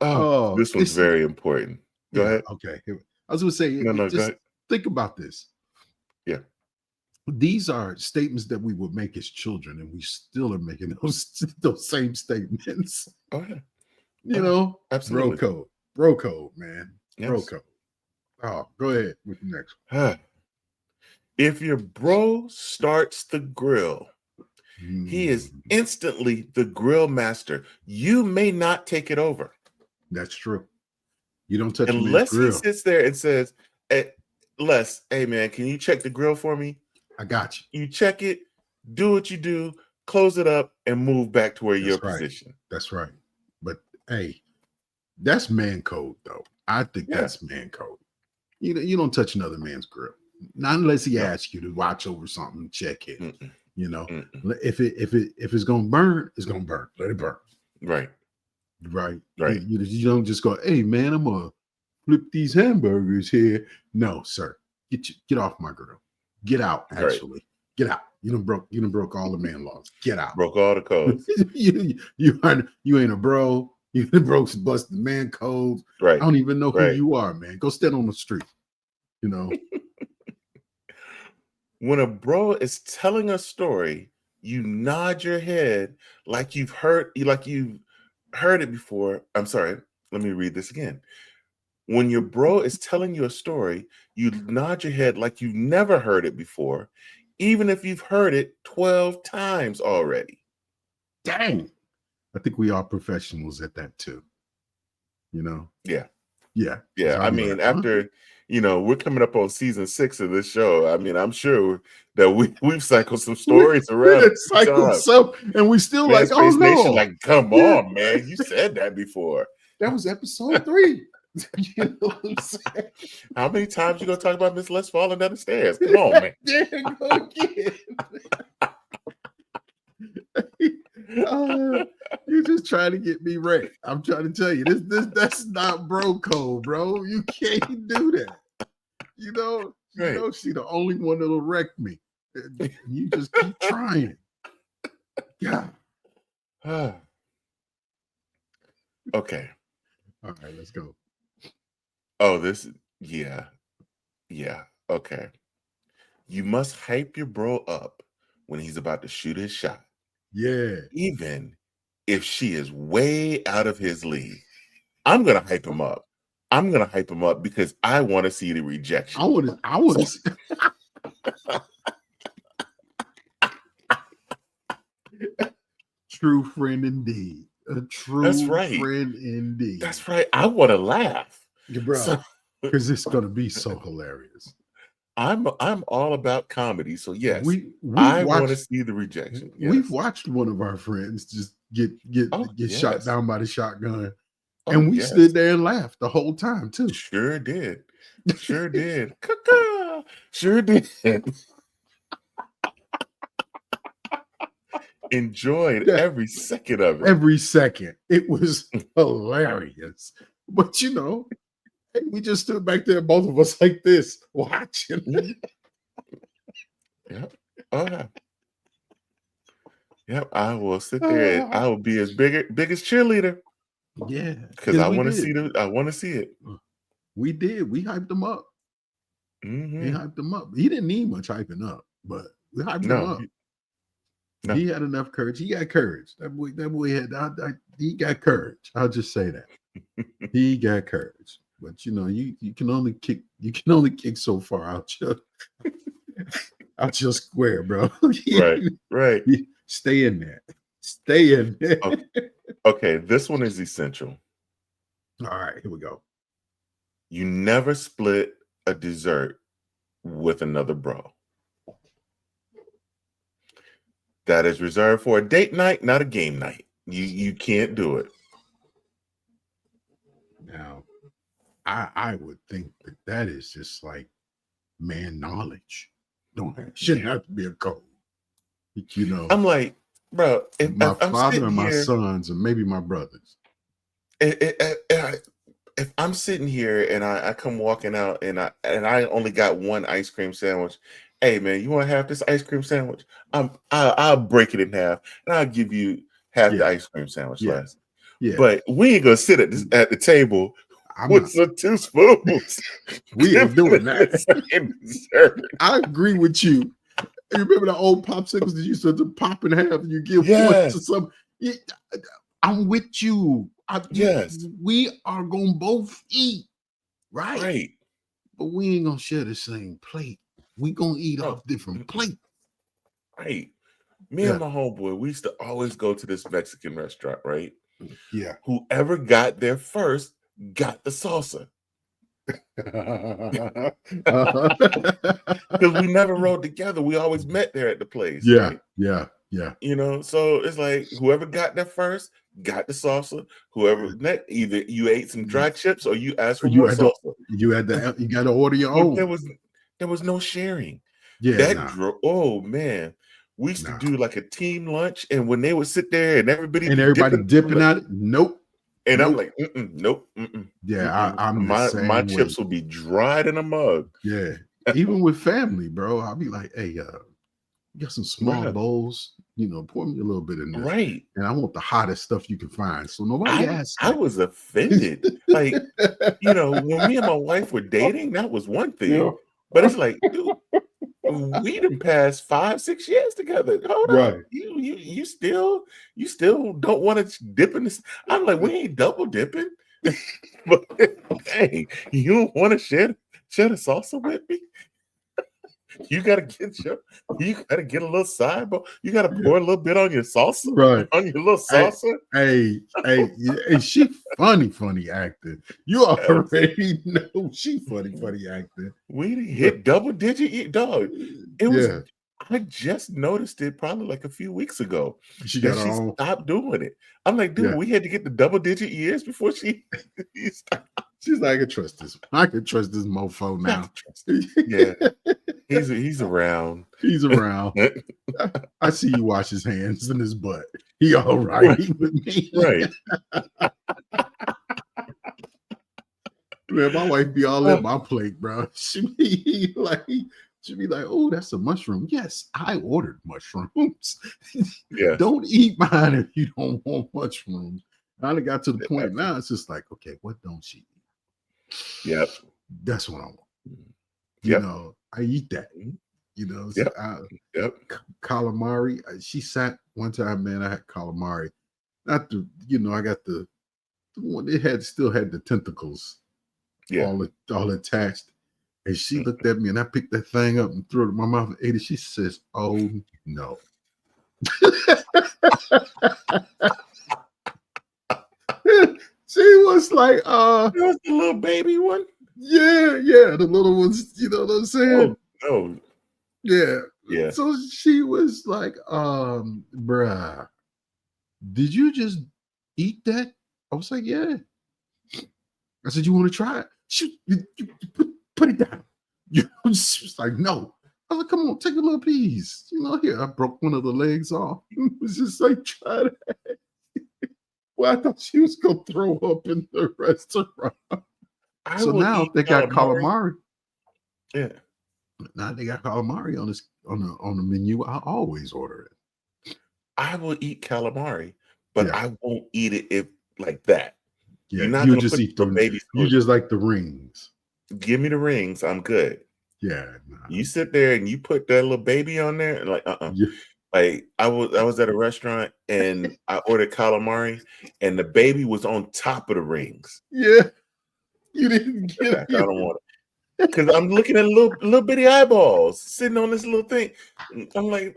[SPEAKER 2] Oh, this one's very important. Go ahead.
[SPEAKER 3] Okay. I was going to say,
[SPEAKER 2] No, go ahead.
[SPEAKER 3] Think about this.
[SPEAKER 2] Yeah.
[SPEAKER 3] These are statements that we would make as children, and we still are making those same statements.
[SPEAKER 2] Oh, yeah.
[SPEAKER 3] You know,
[SPEAKER 2] absolutely.
[SPEAKER 3] Bro code, man.
[SPEAKER 2] Yes.
[SPEAKER 3] Bro code. Oh, go ahead with the next
[SPEAKER 2] one. If your bro starts the grill, he is instantly the grill master. You may not take it over.
[SPEAKER 3] That's true. You don't touch
[SPEAKER 2] unless
[SPEAKER 3] he
[SPEAKER 2] sits there and says, hey, Les, hey man, can you check the grill for me?
[SPEAKER 3] I got you.
[SPEAKER 2] You check it, do what you do, close it up, and move back to where your position.
[SPEAKER 3] That's right. But hey, that's man code, though. I think that's man code. You don't touch another man's grill, not unless he asks you to watch over something, check it. Mm-mm. You know, if it's gonna burn, it's gonna burn. Let it burn.
[SPEAKER 2] Right.
[SPEAKER 3] You don't just go, hey man, I'm gonna flip these hamburgers here. No, sir, get off my grill. Get out. Actually, get out. You done broke all the man laws. Get out.
[SPEAKER 2] Broke all the codes.
[SPEAKER 3] you ain't a bro. You busted man codes.
[SPEAKER 2] Right.
[SPEAKER 3] I don't even know who you are, man. Go stand on the street. You know.
[SPEAKER 2] When a bro is telling a story, you nod your head like you've heard it before. I'm sorry. Let me read this again. When your bro is telling you a story, you nod your head like you've never heard it before, even if you've heard it 12 times already.
[SPEAKER 3] Dang. I think we are professionals at that too. You know?
[SPEAKER 2] Yeah.
[SPEAKER 3] I
[SPEAKER 2] mean, after, we're coming up on season 6 of this show. I mean, I'm sure that we've cycled some stories around.
[SPEAKER 3] Cycled some, and we still like, oh no.
[SPEAKER 2] Nation, like, come on, man. You said that before.
[SPEAKER 3] That was episode 3. You know what I'm saying?
[SPEAKER 2] How many times you gonna talk about Miss Les falling down the stairs? Come on, man.
[SPEAKER 3] There you go again. You're just trying to get me right. I'm trying to tell you, that's not bro code, bro. You can't do that. You know she the only one that'll wreck me. You just keep trying. Yeah.
[SPEAKER 2] Okay.
[SPEAKER 3] All right, let's go.
[SPEAKER 2] Oh, okay. You must hype your bro up when he's about to shoot his shot.
[SPEAKER 3] Yeah.
[SPEAKER 2] Even if she is way out of his league. I'm gonna hype him up. I'm gonna hype him up because I want to see the rejection.
[SPEAKER 3] I want to see. True friend indeed. A true friend indeed.
[SPEAKER 2] That's right. I want to laugh.
[SPEAKER 3] Bro, because it's going to be so hilarious.
[SPEAKER 2] I'm all about comedy. So yes, I want to see the rejection. Yes.
[SPEAKER 3] We've watched one of our friends just get shot down by the shotgun.
[SPEAKER 2] Oh,
[SPEAKER 3] And we
[SPEAKER 2] yes.
[SPEAKER 3] stood there and laughed the whole time too.
[SPEAKER 2] Sure did. Sure did. Caw-caw. Sure did. Enjoyed
[SPEAKER 3] Yeah,
[SPEAKER 2] every second of it.
[SPEAKER 3] every second. It was hilarious. But hey, we just stood back there, both of us like this, watching.
[SPEAKER 2] Mhm. Yep. Oh, yeah. Yep. I will sit there and I will be as biggest cheerleader
[SPEAKER 3] Yeah,
[SPEAKER 2] because
[SPEAKER 3] because
[SPEAKER 2] I
[SPEAKER 3] we
[SPEAKER 2] want to
[SPEAKER 3] did.
[SPEAKER 2] see I want to see it.
[SPEAKER 3] We did. We hyped him up. We
[SPEAKER 2] Hmm.
[SPEAKER 3] hyped him up. He didn't need much hyping up, but we hyped him
[SPEAKER 2] No,
[SPEAKER 3] up.
[SPEAKER 2] no.
[SPEAKER 3] He had enough courage. He got courage. That boy had. He got courage. I'll just say that he got courage. But you can only kick. You can only kick so far out your square, bro.
[SPEAKER 2] Right. Right.
[SPEAKER 3] Stay in there. Stay in there.
[SPEAKER 2] Okay. Okay. This one is essential.
[SPEAKER 3] All right, here we go.
[SPEAKER 2] You never split a dessert with another bro. That is reserved for a date night, not a game night. You can't do it.
[SPEAKER 3] Now, I would think that is just like man knowledge. Shouldn't have to be a code.
[SPEAKER 2] I'm like, bro,
[SPEAKER 3] My
[SPEAKER 2] if I'm
[SPEAKER 3] father
[SPEAKER 2] sitting
[SPEAKER 3] and my
[SPEAKER 2] here,
[SPEAKER 3] sons, and maybe my brothers.
[SPEAKER 2] if I'm sitting here and I come walking out and I only got one ice cream sandwich, hey man, you want to have this ice cream sandwich? I'll break it in half and I'll give you half the
[SPEAKER 3] Yeah,
[SPEAKER 2] ice cream sandwich
[SPEAKER 3] yeah,
[SPEAKER 2] less.
[SPEAKER 3] yeah.
[SPEAKER 2] But we ain't gonna sit at the table
[SPEAKER 3] I'm
[SPEAKER 2] with
[SPEAKER 3] not.
[SPEAKER 2] some two spoons.
[SPEAKER 3] We ain't doing that.
[SPEAKER 2] The same dessert.
[SPEAKER 3] I agree with you. You remember the old popsicles that you used to pop in half and you give one to
[SPEAKER 2] Yes,
[SPEAKER 3] some? Yeah, I'm with you.
[SPEAKER 2] yes,
[SPEAKER 3] We are gonna both eat, right?
[SPEAKER 2] right.
[SPEAKER 3] But we ain't gonna share the same plate. We gonna eat
[SPEAKER 2] No,
[SPEAKER 3] off different
[SPEAKER 2] mm-mm,
[SPEAKER 3] plates.
[SPEAKER 2] right. Me and
[SPEAKER 3] Yeah,
[SPEAKER 2] my homeboy, we used to always go to this Mexican restaurant, right?
[SPEAKER 3] yeah.
[SPEAKER 2] Whoever got there first got the salsa. Because we never rode together. We always met there at the place,
[SPEAKER 3] Yeah,
[SPEAKER 2] right?
[SPEAKER 3] yeah, yeah.
[SPEAKER 2] So it's like whoever got there first got the salsa. Whoever next, either you ate some dry chips or you asked for
[SPEAKER 3] You
[SPEAKER 2] more
[SPEAKER 3] had to
[SPEAKER 2] salsa.
[SPEAKER 3] you got to order your
[SPEAKER 2] But there
[SPEAKER 3] own.
[SPEAKER 2] was no sharing.
[SPEAKER 3] Yeah,
[SPEAKER 2] That
[SPEAKER 3] nah,
[SPEAKER 2] drove. Oh man, we used to
[SPEAKER 3] nah.
[SPEAKER 2] do like a team lunch, and when they would sit there and everybody
[SPEAKER 3] And
[SPEAKER 2] be
[SPEAKER 3] everybody
[SPEAKER 2] dipping,
[SPEAKER 3] dipping at it. Nope,
[SPEAKER 2] and I'm
[SPEAKER 3] nope.
[SPEAKER 2] like, nope,
[SPEAKER 3] Yeah, I'm the
[SPEAKER 2] My
[SPEAKER 3] same way.
[SPEAKER 2] chips will be dried in a mug.
[SPEAKER 3] Yeah, even with family, bro. I'll be like, hey, you got some small
[SPEAKER 2] Bruh,
[SPEAKER 3] bowls. Pour me a little bit in this,
[SPEAKER 2] right.
[SPEAKER 3] and I want the hottest stuff you can find. So nobody asks
[SPEAKER 2] I
[SPEAKER 3] me.
[SPEAKER 2] was offended. Like, when me and my wife were dating, that was one
[SPEAKER 3] Yeah.
[SPEAKER 2] thing. But it's like, dude, we done passed 5, 6 years together. Hold up.
[SPEAKER 3] Right.
[SPEAKER 2] You still don't want to dip in this. I'm like, we ain't double dipping. But hey, you don't want to share the salsa with me? You gotta get a little sidebar. You gotta
[SPEAKER 3] Yeah.
[SPEAKER 2] pour a little bit on your salsa,
[SPEAKER 3] Right.
[SPEAKER 2] on your little
[SPEAKER 3] Hey,
[SPEAKER 2] salsa.
[SPEAKER 3] hey, she funny acting. You
[SPEAKER 2] Yes.
[SPEAKER 3] already know she funny acting.
[SPEAKER 2] We done
[SPEAKER 3] Yeah.
[SPEAKER 2] hit double digit dog. It was
[SPEAKER 3] Yeah.
[SPEAKER 2] I just noticed it probably like a few weeks ago
[SPEAKER 3] She
[SPEAKER 2] that
[SPEAKER 3] got her
[SPEAKER 2] she
[SPEAKER 3] own.
[SPEAKER 2] stopped doing it. I'm like, dude,
[SPEAKER 3] Yeah.
[SPEAKER 2] we had to get the double digit years before she stopped.
[SPEAKER 3] She's like, I can trust this. I can trust this mofo
[SPEAKER 2] Got
[SPEAKER 3] now.
[SPEAKER 2] to trust him. Yeah, he's around.
[SPEAKER 3] He's around. I see you wash his hands and his butt. He all right with me.
[SPEAKER 2] Right.
[SPEAKER 3] Man, my wife be all
[SPEAKER 2] Uh,
[SPEAKER 3] in my plate, bro. She be like, oh, that's a mushroom. Yes, I ordered mushrooms.
[SPEAKER 2] yes.
[SPEAKER 3] Don't eat mine if you don't want mushrooms. I done got to the point now. It's just like, okay, what don't she eat?
[SPEAKER 2] Yep.
[SPEAKER 3] That's what I want.
[SPEAKER 2] Yep.
[SPEAKER 3] I eat that.
[SPEAKER 2] Mhm.
[SPEAKER 3] So
[SPEAKER 2] Yep. Yep.
[SPEAKER 3] calamari. She sat one time, man. I had calamari. Not the, I got the one. It still had the tentacles
[SPEAKER 2] Yeah.
[SPEAKER 3] all attached. And she looked at me, and I picked that thing up and threw it in my mouth and ate it. She says, "Oh no." She was like,
[SPEAKER 2] That was the little baby one.
[SPEAKER 3] yeah, the little ones, you know what I'm saying?
[SPEAKER 2] Oh no.
[SPEAKER 3] Yeah.
[SPEAKER 2] Yeah.
[SPEAKER 3] So she was like, bruh, did you just eat that? I was like, yeah. I said, you want to try it? You put it down. She was like, no. I was like, come on, take a little piece. Here, I broke one of the legs off. It was just like, try that. Well, I thought she was going to throw up in the restaurant.
[SPEAKER 2] I
[SPEAKER 3] So
[SPEAKER 2] will
[SPEAKER 3] now
[SPEAKER 2] eat
[SPEAKER 3] they got
[SPEAKER 2] calamari.
[SPEAKER 3] calamari.
[SPEAKER 2] Yeah.
[SPEAKER 3] Now they got calamari on the menu. I always order it.
[SPEAKER 2] I will eat calamari, but
[SPEAKER 3] Yeah.
[SPEAKER 2] I won't eat it if like that.
[SPEAKER 3] Yeah.
[SPEAKER 2] You're not
[SPEAKER 3] You
[SPEAKER 2] gonna
[SPEAKER 3] just
[SPEAKER 2] put
[SPEAKER 3] eat
[SPEAKER 2] the baby
[SPEAKER 3] you
[SPEAKER 2] food.
[SPEAKER 3] just like the rings.
[SPEAKER 2] Give me the rings. I'm good.
[SPEAKER 3] Yeah. Nah.
[SPEAKER 2] You sit there and you put that little baby on there, and like,
[SPEAKER 3] Yeah.
[SPEAKER 2] Like I was at a restaurant and I ordered calamari, and the baby was on top of the rings.
[SPEAKER 3] Yeah. You didn't
[SPEAKER 2] The
[SPEAKER 3] get
[SPEAKER 2] back, I
[SPEAKER 3] it.
[SPEAKER 2] don't want it because I'm looking at little bitty eyeballs sitting on this little thing. I'm like,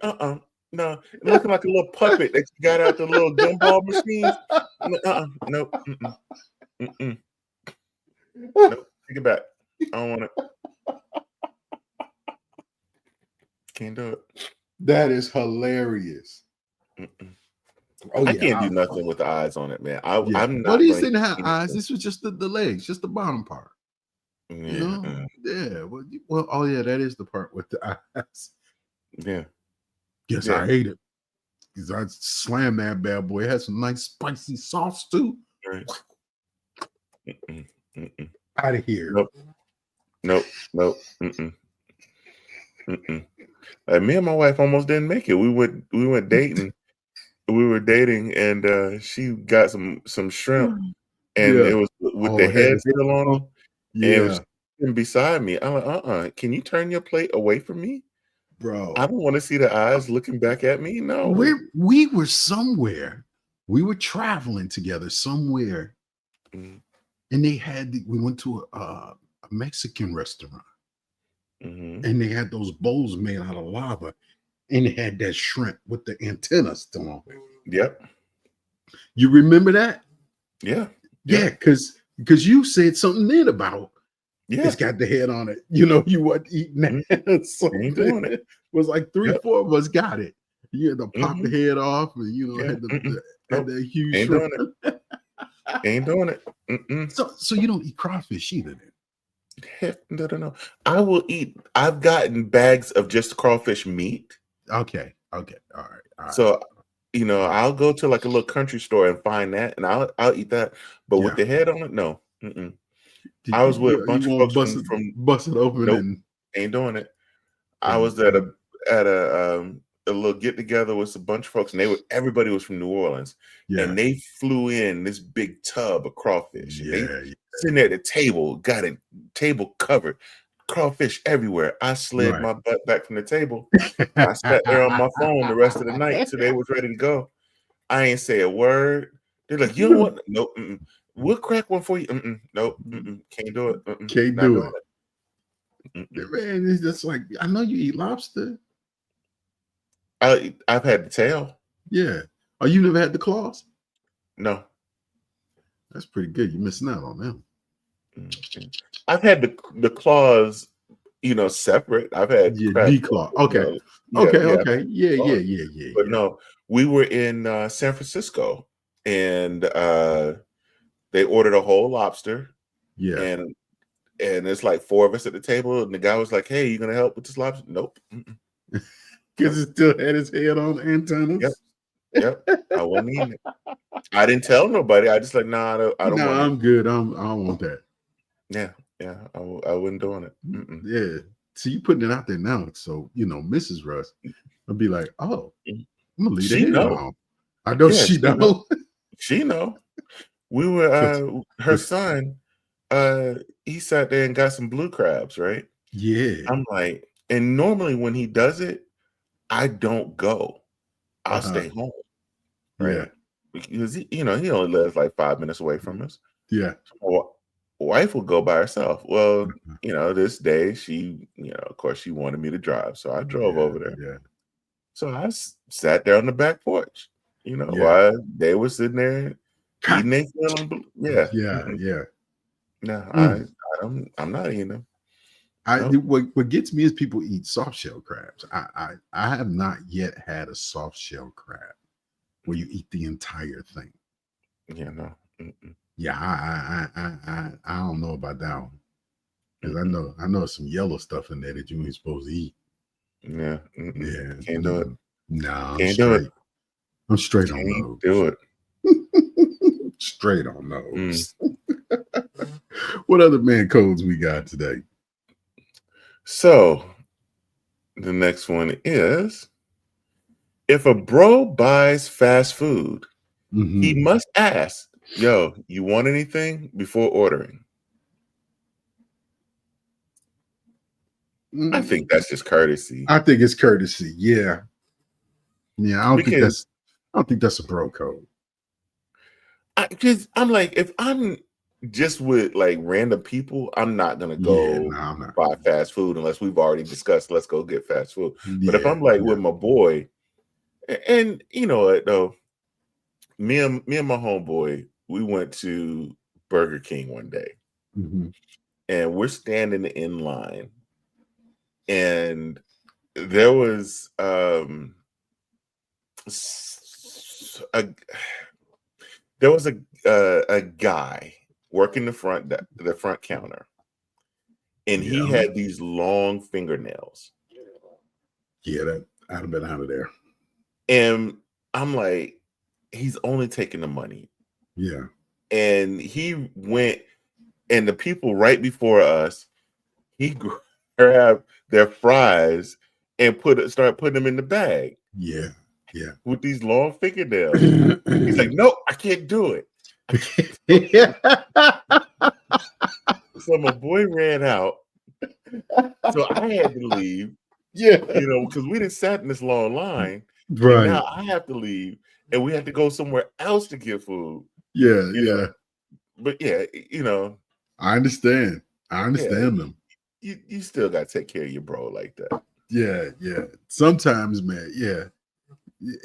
[SPEAKER 2] no, looking like a little puppet that you got out the little gumball machines. Nope, mm-mm, nope. Take it back. I don't want it. Can't do it.
[SPEAKER 3] That is hilarious.
[SPEAKER 2] Mm-mm.
[SPEAKER 3] Oh
[SPEAKER 2] I
[SPEAKER 3] yeah.
[SPEAKER 2] can't do nothing with the eyes on it, man.
[SPEAKER 3] Yeah.
[SPEAKER 2] I'm
[SPEAKER 3] Well,
[SPEAKER 2] not
[SPEAKER 3] these
[SPEAKER 2] going to
[SPEAKER 3] didn't
[SPEAKER 2] eat
[SPEAKER 3] have eyes.
[SPEAKER 2] anything.
[SPEAKER 3] This was just the legs, just the bottom part.
[SPEAKER 2] Yeah,
[SPEAKER 3] Yeah. Well, oh yeah, that is the part with the eyes.
[SPEAKER 2] yeah,
[SPEAKER 3] Yes,
[SPEAKER 2] yeah.
[SPEAKER 3] I ate it. Because I slammed that bad boy. It had some nice spicy sauce too.
[SPEAKER 2] Right. Mm-mm, mm-mm.
[SPEAKER 3] Out of here.
[SPEAKER 2] Nope. Mm-mm, mm-mm. Me and my wife almost didn't make it. We went dating. We were dating, and she got some shrimp, and
[SPEAKER 3] Yeah.
[SPEAKER 2] it was with
[SPEAKER 3] Oh,
[SPEAKER 2] the
[SPEAKER 3] it had
[SPEAKER 2] head
[SPEAKER 3] this.
[SPEAKER 2] still on them, and it was
[SPEAKER 3] Yeah,
[SPEAKER 2] sitting beside me. I'm like, can you turn your plate away from me? I
[SPEAKER 3] bro.
[SPEAKER 2] don't want to see the eyes looking back at me. No.
[SPEAKER 3] We were somewhere. We were traveling together somewhere,
[SPEAKER 2] Mm-hmm.
[SPEAKER 3] and we went to a Mexican restaurant,
[SPEAKER 2] Mm-hmm.
[SPEAKER 3] and they had those bowls made out of lava, and it had that shrimp with the antenna still on it.
[SPEAKER 2] Yep.
[SPEAKER 3] You remember that?
[SPEAKER 2] Yeah.
[SPEAKER 3] Yeah,
[SPEAKER 2] Yeah.
[SPEAKER 3] because you said something then about
[SPEAKER 2] Yeah.
[SPEAKER 3] it's got the head on it. You weren't eating
[SPEAKER 2] Mhm.
[SPEAKER 3] that. So
[SPEAKER 2] Ain't doing it.
[SPEAKER 3] it was like three,
[SPEAKER 2] Yep.
[SPEAKER 3] 4 of us got it. You had to pop the
[SPEAKER 2] Mm-hmm.
[SPEAKER 3] head off, and
[SPEAKER 2] Yeah.
[SPEAKER 3] had
[SPEAKER 2] Mm-mm.
[SPEAKER 3] had
[SPEAKER 2] Nope.
[SPEAKER 3] that huge
[SPEAKER 2] Ain't
[SPEAKER 3] shrimp.
[SPEAKER 2] doing it. Ain't doing it. Mm-mm.
[SPEAKER 3] So you don't eat crawfish either, then?
[SPEAKER 2] Heck, no. I will eat. I've gotten bags of just crawfish meat.
[SPEAKER 3] Okay, all right,
[SPEAKER 2] So,
[SPEAKER 3] all right.
[SPEAKER 2] I'll go to like a little country store and find that, and I'll eat that. But with
[SPEAKER 3] Yeah,
[SPEAKER 2] the head on it, no. Mm-mm.
[SPEAKER 3] you,
[SPEAKER 2] I was with a
[SPEAKER 3] you
[SPEAKER 2] bunch of
[SPEAKER 3] won't
[SPEAKER 2] folks
[SPEAKER 3] bust
[SPEAKER 2] from
[SPEAKER 3] it open
[SPEAKER 2] nope, ain't doing it. I
[SPEAKER 3] and
[SPEAKER 2] was at a little get together with a bunch of folks, and everybody was from New Orleans,
[SPEAKER 3] yeah,
[SPEAKER 2] and they flew in this big tub of crawfish, and they
[SPEAKER 3] yeah,
[SPEAKER 2] sitting there at the table, got it table covered, crawfish everywhere. I slid
[SPEAKER 3] right.
[SPEAKER 2] my butt back from the table. I sat there on my phone the rest of the night till they was ready to go. I ain't say a word. They're like, you don't want nope. Mm-mm. We'll crack one for you. Mm-mm. Nope. Mm-mm. Can't do it. Mm-mm.
[SPEAKER 3] Can't
[SPEAKER 2] Not
[SPEAKER 3] do
[SPEAKER 2] doing
[SPEAKER 3] it,
[SPEAKER 2] it. Mm-mm.
[SPEAKER 3] man. It's just like I know you eat lobster.
[SPEAKER 2] I've had the tail.
[SPEAKER 3] Yeah. Oh, you never had the claws?
[SPEAKER 2] No.
[SPEAKER 3] That's pretty good. You're missing out on them.
[SPEAKER 2] Mm-mm. I've had the claws, separate. I've had
[SPEAKER 3] Yeah,
[SPEAKER 2] crab
[SPEAKER 3] declaw.
[SPEAKER 2] claws,
[SPEAKER 3] Okay.
[SPEAKER 2] yeah,
[SPEAKER 3] Okay,
[SPEAKER 2] yeah, I've
[SPEAKER 3] okay.
[SPEAKER 2] had
[SPEAKER 3] Yeah, yeah,
[SPEAKER 2] claws.
[SPEAKER 3] yeah, yeah,
[SPEAKER 2] But
[SPEAKER 3] yeah.
[SPEAKER 2] no, we were in San Francisco, and they ordered a whole lobster,
[SPEAKER 3] Yeah.
[SPEAKER 2] and it's like 4 of us at the table, and the guy was like, "Hey, you gonna help with this lobster?" Nope. Mm-mm.
[SPEAKER 3] Because
[SPEAKER 2] Nope.
[SPEAKER 3] it still had his head on
[SPEAKER 2] Yep.
[SPEAKER 3] antennas.
[SPEAKER 2] Yep. I wasn't eating it. I didn't tell nobody. I just like, nah, I don't
[SPEAKER 3] No,
[SPEAKER 2] want it.
[SPEAKER 3] I'm good. I don't want that.
[SPEAKER 2] Yeah, yeah. I wasn't doing it. Mm-mm.
[SPEAKER 3] Yeah. So you putting it out there now. So, Mrs. Russ will be like, oh,
[SPEAKER 2] Mm.
[SPEAKER 3] I'm gonna leave the
[SPEAKER 2] She
[SPEAKER 3] head
[SPEAKER 2] know.
[SPEAKER 3] on. I know
[SPEAKER 2] Yeah,
[SPEAKER 3] she
[SPEAKER 2] she know.
[SPEAKER 3] know.
[SPEAKER 2] She know. We were her
[SPEAKER 3] Because
[SPEAKER 2] son, he sat there and got some blue crabs, right?
[SPEAKER 3] yeah.
[SPEAKER 2] I'm like, and normally when he does it, I don't go. I'll
[SPEAKER 3] Uh-huh.
[SPEAKER 2] stay home,
[SPEAKER 3] Yeah.
[SPEAKER 2] right? Because he only lives like 5 minutes away from us.
[SPEAKER 3] Yeah.
[SPEAKER 2] My wife will go by herself. Well,
[SPEAKER 3] Uh-huh.
[SPEAKER 2] this day she, of course she wanted me to drive, so I drove
[SPEAKER 3] Yeah.
[SPEAKER 2] over there.
[SPEAKER 3] Yeah.
[SPEAKER 2] So I sat there on the back porch,
[SPEAKER 3] Yeah.
[SPEAKER 2] while they were sitting there eating their fill on yeah.
[SPEAKER 3] Yeah.
[SPEAKER 2] Mm-mm.
[SPEAKER 3] Yeah.
[SPEAKER 2] No,
[SPEAKER 3] Mm.
[SPEAKER 2] I'm not eating them.
[SPEAKER 3] I
[SPEAKER 2] Nope.
[SPEAKER 3] what gets me is people eat soft shell crabs. I have not yet had a soft shell crab where you eat the entire thing.
[SPEAKER 2] Yeah, no. Mm-mm.
[SPEAKER 3] Yeah, I don't know about that one because
[SPEAKER 2] Mm-mm.
[SPEAKER 3] I know some yellow stuff in there that you ain't supposed to eat.
[SPEAKER 2] Yeah. Mm-mm.
[SPEAKER 3] Yeah,
[SPEAKER 2] Can't do it.
[SPEAKER 3] nah, I'm
[SPEAKER 2] Can't do it.
[SPEAKER 3] straight. I'm straight on
[SPEAKER 2] Can't do
[SPEAKER 3] those.
[SPEAKER 2] it.
[SPEAKER 3] Straight on
[SPEAKER 2] Mm.
[SPEAKER 3] those. What other man codes we got today?
[SPEAKER 2] So the next one is, if a bro buys fast food, he
[SPEAKER 3] Mm-hmm.
[SPEAKER 2] must ask, yo, you want anything before ordering? I think that's just courtesy.
[SPEAKER 3] I think it's courtesy. Yeah, yeah.
[SPEAKER 2] Because
[SPEAKER 3] I don't think that's a bro code.
[SPEAKER 2] because I'm like, if I'm just with like random people, I'm not gonna
[SPEAKER 3] Yeah,
[SPEAKER 2] go
[SPEAKER 3] nah, I'm not.
[SPEAKER 2] buy fast food unless we've already discussed, let's go get fast food. But if
[SPEAKER 3] Yeah,
[SPEAKER 2] I'm like
[SPEAKER 3] yeah.
[SPEAKER 2] with my boy, and you know what though, me and my homeboy, we went to Burger King one day,
[SPEAKER 3] Mm-hmm.
[SPEAKER 2] and we're standing in line, and there was a there was a guy working the front counter, and he
[SPEAKER 3] Yeah,
[SPEAKER 2] had these long fingernails,
[SPEAKER 3] yeah. That I'd have been out of there.
[SPEAKER 2] and I'm like, he's only taking the money,
[SPEAKER 3] Yeah,
[SPEAKER 2] and he went, and the people right before us, he grabbed their fries and start putting them in the bag
[SPEAKER 3] yeah, yeah.
[SPEAKER 2] with these long fingernails. He's like, nope, I can't do it. I can't.
[SPEAKER 3] Yeah.
[SPEAKER 2] So my boy ran out, so I had to leave,
[SPEAKER 3] Yeah.
[SPEAKER 2] because we didn't sat in this long line, and
[SPEAKER 3] Right.
[SPEAKER 2] now I have to leave, and we have to go somewhere else to get food,
[SPEAKER 3] Yeah,
[SPEAKER 2] you know.
[SPEAKER 3] yeah.
[SPEAKER 2] But yeah,
[SPEAKER 3] I understand. I
[SPEAKER 2] yeah,
[SPEAKER 3] understand them.
[SPEAKER 2] you still got to take care of your bro like that,
[SPEAKER 3] Yeah, yeah. Sometimes, man, yeah.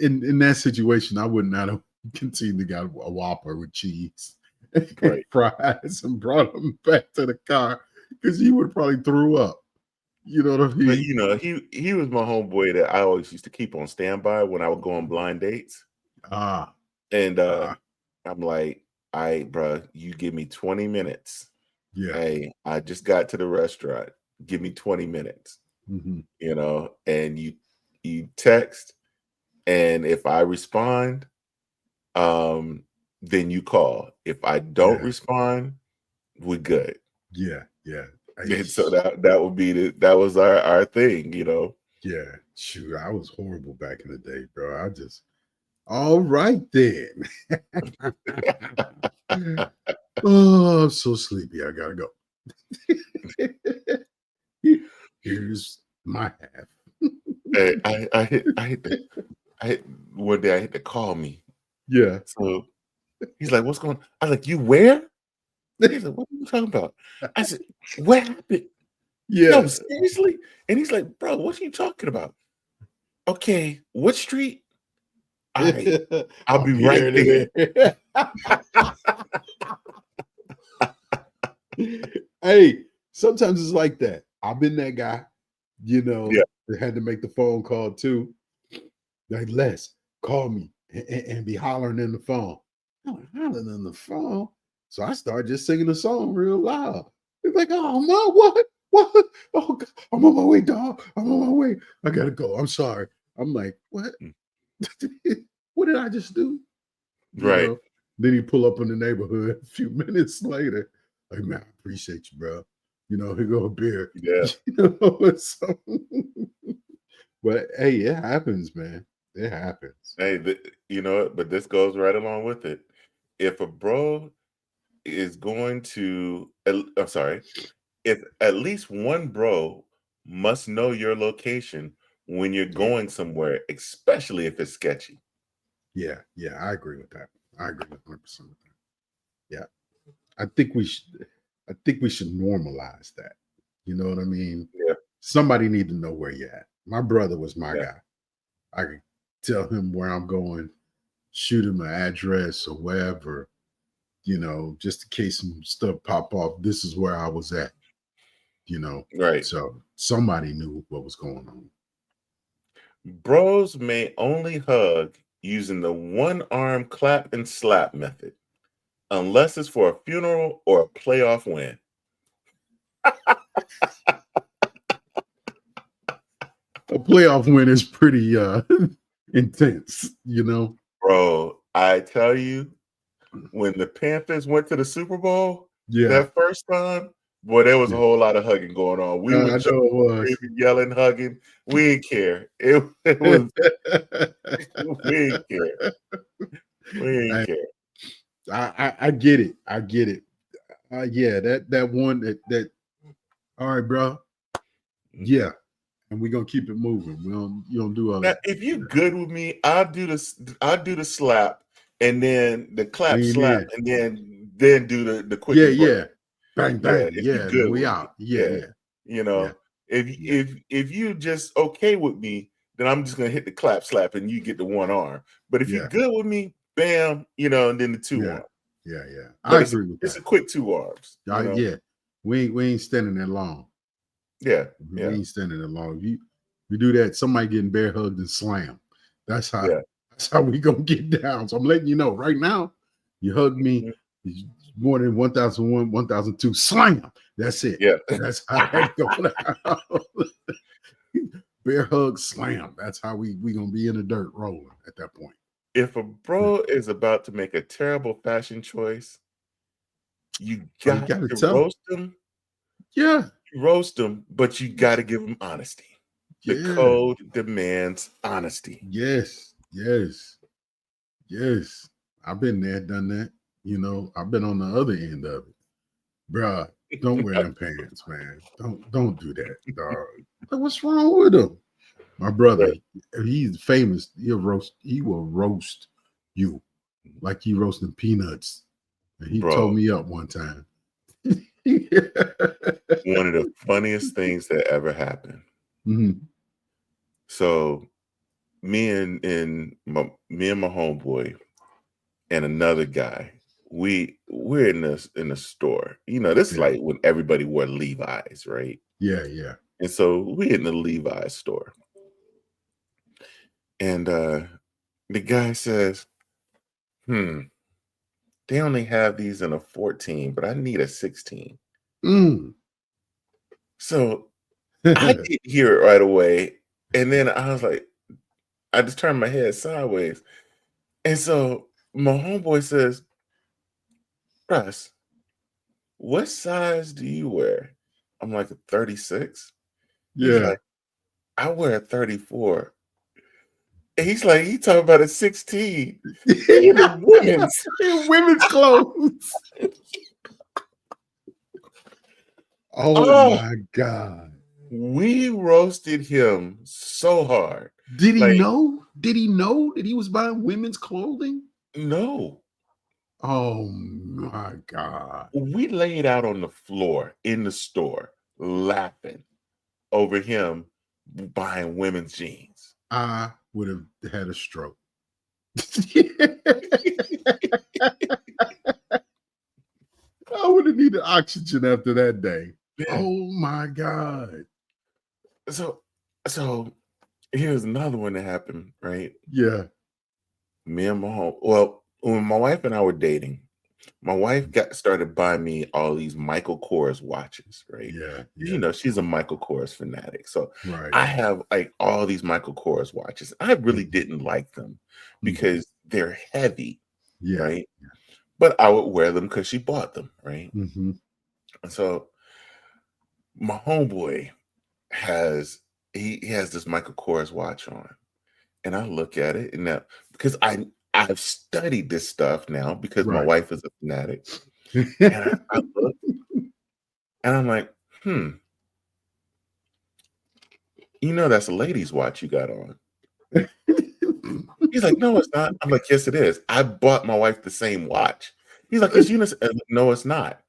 [SPEAKER 3] In that situation, I would not have continued to got a Whopper with cheese and
[SPEAKER 2] right?
[SPEAKER 3] fries and brought them back to the car because he would probably threw up. You know what I
[SPEAKER 2] But
[SPEAKER 3] mean?
[SPEAKER 2] he was my homeboy that I always used to keep on standby when I would go on blind dates,
[SPEAKER 3] Ah,
[SPEAKER 2] and
[SPEAKER 3] ah,
[SPEAKER 2] I'm like, all right, bro, you give me 20 minutes.
[SPEAKER 3] yeah.
[SPEAKER 2] Hey, I just got to the restaurant. Give me 20 minutes,
[SPEAKER 3] Hmm.
[SPEAKER 2] and you text, and if I respond, um, then you call. If I don't
[SPEAKER 3] Yeah,
[SPEAKER 2] respond, we're good.
[SPEAKER 3] yeah, yeah.
[SPEAKER 2] And so that would be that was our thing.
[SPEAKER 3] Yeah. Shoot, I was horrible back in the day, bro. I just all right then. Oh, I'm so sleepy. I gotta go. Here's my half.
[SPEAKER 2] Hey, I hit one day I hit to call me.
[SPEAKER 3] Yeah.
[SPEAKER 2] So he's like, "What's going on?" I was like, "You where?" He's like, "What are you talking about?" I said, "What happened?"
[SPEAKER 3] Yeah.
[SPEAKER 2] No, seriously? And he's like, "Bro, what are you talking about?" Okay, what street? All right, I'll
[SPEAKER 3] I'll
[SPEAKER 2] be
[SPEAKER 3] be
[SPEAKER 2] right
[SPEAKER 3] there
[SPEAKER 2] there.
[SPEAKER 3] today. Hey, sometimes it's like that. I've been that guy,
[SPEAKER 2] Yeah,
[SPEAKER 3] that had to make the phone call too. Like, Les, call me and be hollering in the phone. I'm like, hollering in the phone. So I started just singing the song real loud. He's like, oh, my, what? What? Oh, God, I'm on my way, dog. I'm on my way. I got to go. I'm sorry. I'm like, what?
[SPEAKER 2] mm,
[SPEAKER 3] What did I just do? You
[SPEAKER 2] right.
[SPEAKER 3] know? Then he pull up in the neighborhood a few minutes later. Like, man, I appreciate you, bro. Here go a beer.
[SPEAKER 2] Yeah.
[SPEAKER 3] So, but hey, it happens, man. It happens.
[SPEAKER 2] Hey, you know what? But this goes right along with it. If a bro is going to, I'm sorry, if at least one bro must know your location when you're
[SPEAKER 3] Yeah.
[SPEAKER 2] going somewhere, especially if it's sketchy.
[SPEAKER 3] Yeah. Yeah. I agree with that. I agree 100% with that. Yeah. I think we should normalize that. You know what I mean?
[SPEAKER 2] Yeah,
[SPEAKER 3] Somebody need to know where you're at. My brother was my
[SPEAKER 2] yeah,
[SPEAKER 3] guy. I could tell him where I'm going, shoot him an address or wherever, just in case some stuff pop off. This is where I was at, you know.
[SPEAKER 2] right.
[SPEAKER 3] So somebody knew what was going on.
[SPEAKER 2] Bros may only hug using the one arm clap and slap method. unless it's for a funeral or a playoff win.
[SPEAKER 3] A playoff win is pretty intense,
[SPEAKER 2] Bro, I tell you, when the Panthers went to the Super Bowl
[SPEAKER 3] Yeah,
[SPEAKER 2] that first time, boy, there was a
[SPEAKER 3] yeah.
[SPEAKER 2] whole lot of hugging going on. We were
[SPEAKER 3] I
[SPEAKER 2] jumping,
[SPEAKER 3] know it was.
[SPEAKER 2] screaming, yelling, hugging. We didn't care. It was we didn't care. We didn't
[SPEAKER 3] I,
[SPEAKER 2] care.
[SPEAKER 3] I get it. I get it. Yeah, that one that. All right, bro. Yeah, and we're gonna keep it moving. You don't do
[SPEAKER 2] Now, if you good with me, I'll do this. I'll do the slap and then the clap
[SPEAKER 3] lean
[SPEAKER 2] slap
[SPEAKER 3] in.
[SPEAKER 2] and then do the quick
[SPEAKER 3] Yeah,
[SPEAKER 2] and break.
[SPEAKER 3] yeah. Bang,
[SPEAKER 2] Yeah,
[SPEAKER 3] bang.
[SPEAKER 2] if you
[SPEAKER 3] Yeah, and then
[SPEAKER 2] good
[SPEAKER 3] we
[SPEAKER 2] with me.
[SPEAKER 3] out. Yeah,
[SPEAKER 2] Yeah.
[SPEAKER 3] yeah,
[SPEAKER 2] You
[SPEAKER 3] yeah,
[SPEAKER 2] know,
[SPEAKER 3] yeah,
[SPEAKER 2] if you just okay with me, then I'm just gonna hit the clap slap and you get the one arm. But if you
[SPEAKER 3] yeah,
[SPEAKER 2] good with me, bam, and then the two
[SPEAKER 3] yeah,
[SPEAKER 2] arm.
[SPEAKER 3] yeah, yeah. I
[SPEAKER 2] But
[SPEAKER 3] agree with
[SPEAKER 2] it's
[SPEAKER 3] that.
[SPEAKER 2] a quick two arms.
[SPEAKER 3] Yeah. We ain't standing that long.
[SPEAKER 2] Yeah,
[SPEAKER 3] We
[SPEAKER 2] yeah,
[SPEAKER 3] ain't standing that long. You do that, somebody getting bear hugged and slammed. That's how
[SPEAKER 2] yeah.
[SPEAKER 3] that's how we gonna get down. So I'm letting you know right now. You hug me
[SPEAKER 2] Mhm.
[SPEAKER 3] more than 1001, 1002, slam. That's it.
[SPEAKER 2] Yeah.
[SPEAKER 3] That's how that go down. Bear hug, slam. That's how we gonna be in the dirt rolling at that point.
[SPEAKER 2] If a bro is about to make a terrible fashion choice, you
[SPEAKER 3] Oh, you
[SPEAKER 2] got
[SPEAKER 3] gotta
[SPEAKER 2] to
[SPEAKER 3] tell. Yeah,
[SPEAKER 2] roast them, but you got to give them honesty. The
[SPEAKER 3] yeah,
[SPEAKER 2] code demands honesty.
[SPEAKER 3] yes, yes, yes. I've been there, done that. I've been on the other end of it. Bruh, don't wear them pants, man. Don't do that, dog. Like, what's wrong with him? My brother, he's famous. He will roast you like he roasting peanuts. And he told
[SPEAKER 2] Bro,
[SPEAKER 3] me up one time.
[SPEAKER 2] one of the funniest things that ever happened.
[SPEAKER 3] Mhm.
[SPEAKER 2] So me and my homeboy and another guy, we're in the store. This is
[SPEAKER 3] Yeah,
[SPEAKER 2] like when everybody wore Levi's, right?
[SPEAKER 3] yeah, yeah.
[SPEAKER 2] And so we in the Levi's store. And the guy says, "Hmm, they only have these in a 14, but I need a 16."
[SPEAKER 3] Mm.
[SPEAKER 2] So I didn't hear it right away. And then I was like, I just turned my head sideways. And so my homeboy says, "Russ, what size do you wear?" I'm like, "A 36." He's
[SPEAKER 3] Yeah.
[SPEAKER 2] like, "I wear a 34." And he's like, he talking about a 16 in the women's.
[SPEAKER 3] In women's clothes. Oh
[SPEAKER 2] Oh,
[SPEAKER 3] my God.
[SPEAKER 2] we roasted him so hard.
[SPEAKER 3] Did he
[SPEAKER 2] Like,
[SPEAKER 3] know? Did he know that he was buying women's clothing?
[SPEAKER 2] no.
[SPEAKER 3] Oh my God.
[SPEAKER 2] We laid out on the floor in the store laughing over him buying women's jeans.
[SPEAKER 3] I would have had a stroke. I would have needed oxygen after that day.
[SPEAKER 2] Yeah.
[SPEAKER 3] Oh my God.
[SPEAKER 2] So so here's another one that happened, right?
[SPEAKER 3] Yeah.
[SPEAKER 2] Me and my home well, when my wife and I were dating, my wife got started buying me all these Michael Kors watches, right?
[SPEAKER 3] Yeah.
[SPEAKER 2] 'Cause,
[SPEAKER 3] Yeah.
[SPEAKER 2] she's a Michael Kors fanatic. So
[SPEAKER 3] Right.
[SPEAKER 2] I have like all these Michael Kors watches. I really
[SPEAKER 3] Mhm.
[SPEAKER 2] didn't like them
[SPEAKER 3] Mhm.
[SPEAKER 2] because they're heavy,
[SPEAKER 3] Yeah.
[SPEAKER 2] right? But I would wear them because she bought them, right?
[SPEAKER 3] Hmm.
[SPEAKER 2] And so my homeboy has he has this Michael Kors watch on, and I look at it, and now because I've studied this stuff now because my
[SPEAKER 3] Right.
[SPEAKER 2] wife is a fanatic, and I look and I'm like, that's a lady's watch you got on. He's like, no, it's not. I'm like, yes, it is. I bought my wife the same watch. He's like, it's unisex. No, it's not.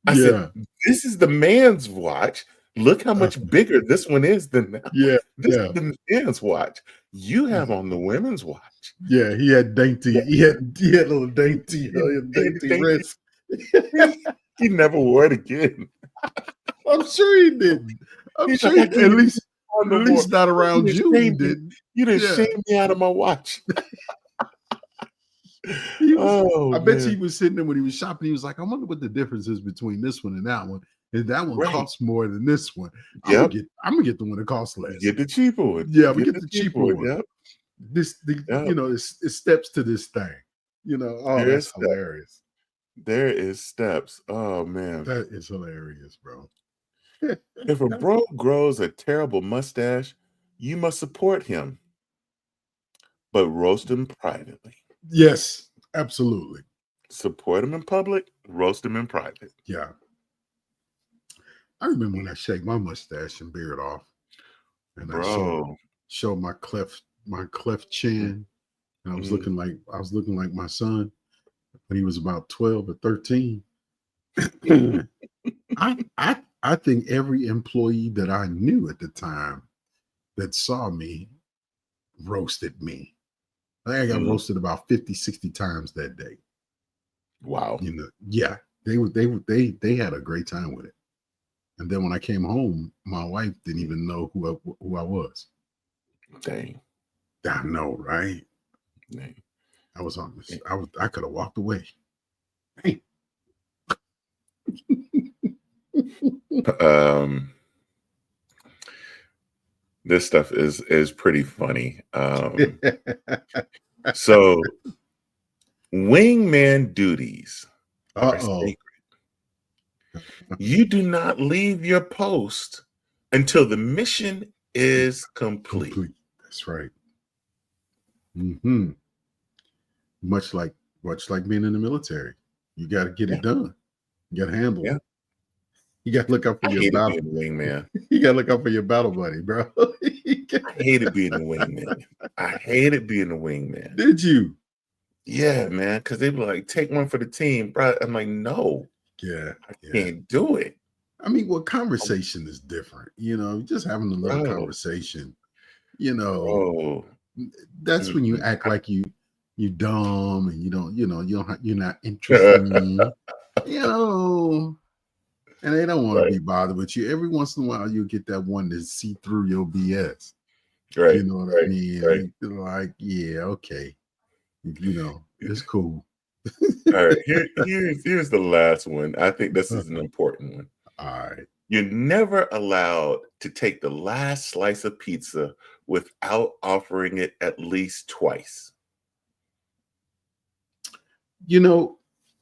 [SPEAKER 2] I said,
[SPEAKER 3] Yeah.
[SPEAKER 2] this is the man's watch. Look how
[SPEAKER 3] Uh,
[SPEAKER 2] much bigger this one is than that one.
[SPEAKER 3] yeah.
[SPEAKER 2] This is
[SPEAKER 3] Yeah.
[SPEAKER 2] the man's watch. You have on the women's watch.
[SPEAKER 3] Yeah. He had dainty.
[SPEAKER 2] Yeah.
[SPEAKER 3] He had little dainty, dainty
[SPEAKER 2] Anything
[SPEAKER 3] wrists.
[SPEAKER 2] he never wore it again.
[SPEAKER 3] I'm sure he didn't. I'm
[SPEAKER 2] He's
[SPEAKER 3] sure
[SPEAKER 2] like, I
[SPEAKER 3] he,
[SPEAKER 2] can't even put it on
[SPEAKER 3] at
[SPEAKER 2] no more.
[SPEAKER 3] least not
[SPEAKER 2] You
[SPEAKER 3] around
[SPEAKER 2] done
[SPEAKER 3] you. He
[SPEAKER 2] shamed me.
[SPEAKER 3] didn't.
[SPEAKER 2] You done
[SPEAKER 3] Yeah.
[SPEAKER 2] shamed me out of my watch.
[SPEAKER 3] He was.
[SPEAKER 2] Oh
[SPEAKER 3] I bet you he
[SPEAKER 2] man.
[SPEAKER 3] was sitting there when he was shopping. He was like, "I wonder what the difference is between this one and that one. And that one
[SPEAKER 2] Right.
[SPEAKER 3] costs more than this one.
[SPEAKER 2] Yep.
[SPEAKER 3] I'm gonna get the one that costs
[SPEAKER 2] You
[SPEAKER 3] less.
[SPEAKER 2] get the cheaper one.
[SPEAKER 3] Yeah, I'm gonna
[SPEAKER 2] Get
[SPEAKER 3] get
[SPEAKER 2] the
[SPEAKER 3] the
[SPEAKER 2] cheaper
[SPEAKER 3] cheaper
[SPEAKER 2] one.
[SPEAKER 3] one.
[SPEAKER 2] Yep. Yep.
[SPEAKER 3] It steps to this thing. Oh,
[SPEAKER 2] There's
[SPEAKER 3] that's
[SPEAKER 2] step.
[SPEAKER 3] hilarious.
[SPEAKER 2] There is steps. Oh man.
[SPEAKER 3] That is hilarious, bro.
[SPEAKER 2] If a bro grows a terrible mustache, you must support him, but roast him privately.
[SPEAKER 3] Yes, absolutely.
[SPEAKER 2] Support him in public, roast him in private.
[SPEAKER 3] Yeah. I remember when I shaved my mustache and beard off, and I
[SPEAKER 2] Bro.
[SPEAKER 3] showed my cleft chin, and
[SPEAKER 2] Mhm.
[SPEAKER 3] I was looking like my son when he was about 12 or 13. I think every employee that I knew at the time that saw me roasted me. I think I got
[SPEAKER 2] Mm.
[SPEAKER 3] roasted about 50, 60 times that day.
[SPEAKER 2] Wow.
[SPEAKER 3] Yeah, they had a great time with it. And then when I came home, my wife didn't even know who I was.
[SPEAKER 2] Dang.
[SPEAKER 3] I know, right?
[SPEAKER 2] Dang.
[SPEAKER 3] I was on this. I could have walked away. Hey.
[SPEAKER 2] Um, this stuff is pretty funny. So wingman duties are
[SPEAKER 3] Uh-oh.
[SPEAKER 2] sacred. You do not leave your post until the mission is complete.
[SPEAKER 3] Complete. That's right. Hmm. Much like being in the military. You got to get
[SPEAKER 2] Yeah,
[SPEAKER 3] it done. You got to handle
[SPEAKER 2] yeah.
[SPEAKER 3] it. You got to look out for
[SPEAKER 2] I
[SPEAKER 3] your
[SPEAKER 2] hated
[SPEAKER 3] battle.
[SPEAKER 2] being a wingman.
[SPEAKER 3] You got to look out for your battle buddy, bro.
[SPEAKER 2] I hated being a wingman. I hated being a wingman.
[SPEAKER 3] Did you?
[SPEAKER 2] Yeah, man, because they were like, take one for the team, bro. I'm like, no,
[SPEAKER 3] Yeah.
[SPEAKER 2] I
[SPEAKER 3] Yeah.
[SPEAKER 2] can't do it.
[SPEAKER 3] I mean, well, conversation is different. Just having a little
[SPEAKER 2] Bro,
[SPEAKER 3] conversation. You know,
[SPEAKER 2] bro.
[SPEAKER 3] that's when you
[SPEAKER 2] Mm-mm.
[SPEAKER 3] act like you dumb and you're not interesting. You know, and they don't want to
[SPEAKER 2] Right,
[SPEAKER 3] be bothered with you. Every once in a while, you get that one to see through your BS.
[SPEAKER 2] right,
[SPEAKER 3] You know what I
[SPEAKER 2] right, right.
[SPEAKER 3] mean? They're like, yeah, okay, it's cool.
[SPEAKER 2] All right, here's the last one. I think this is an important one.
[SPEAKER 3] All right.
[SPEAKER 2] You're never allowed to take the last slice of pizza without offering it at least twice.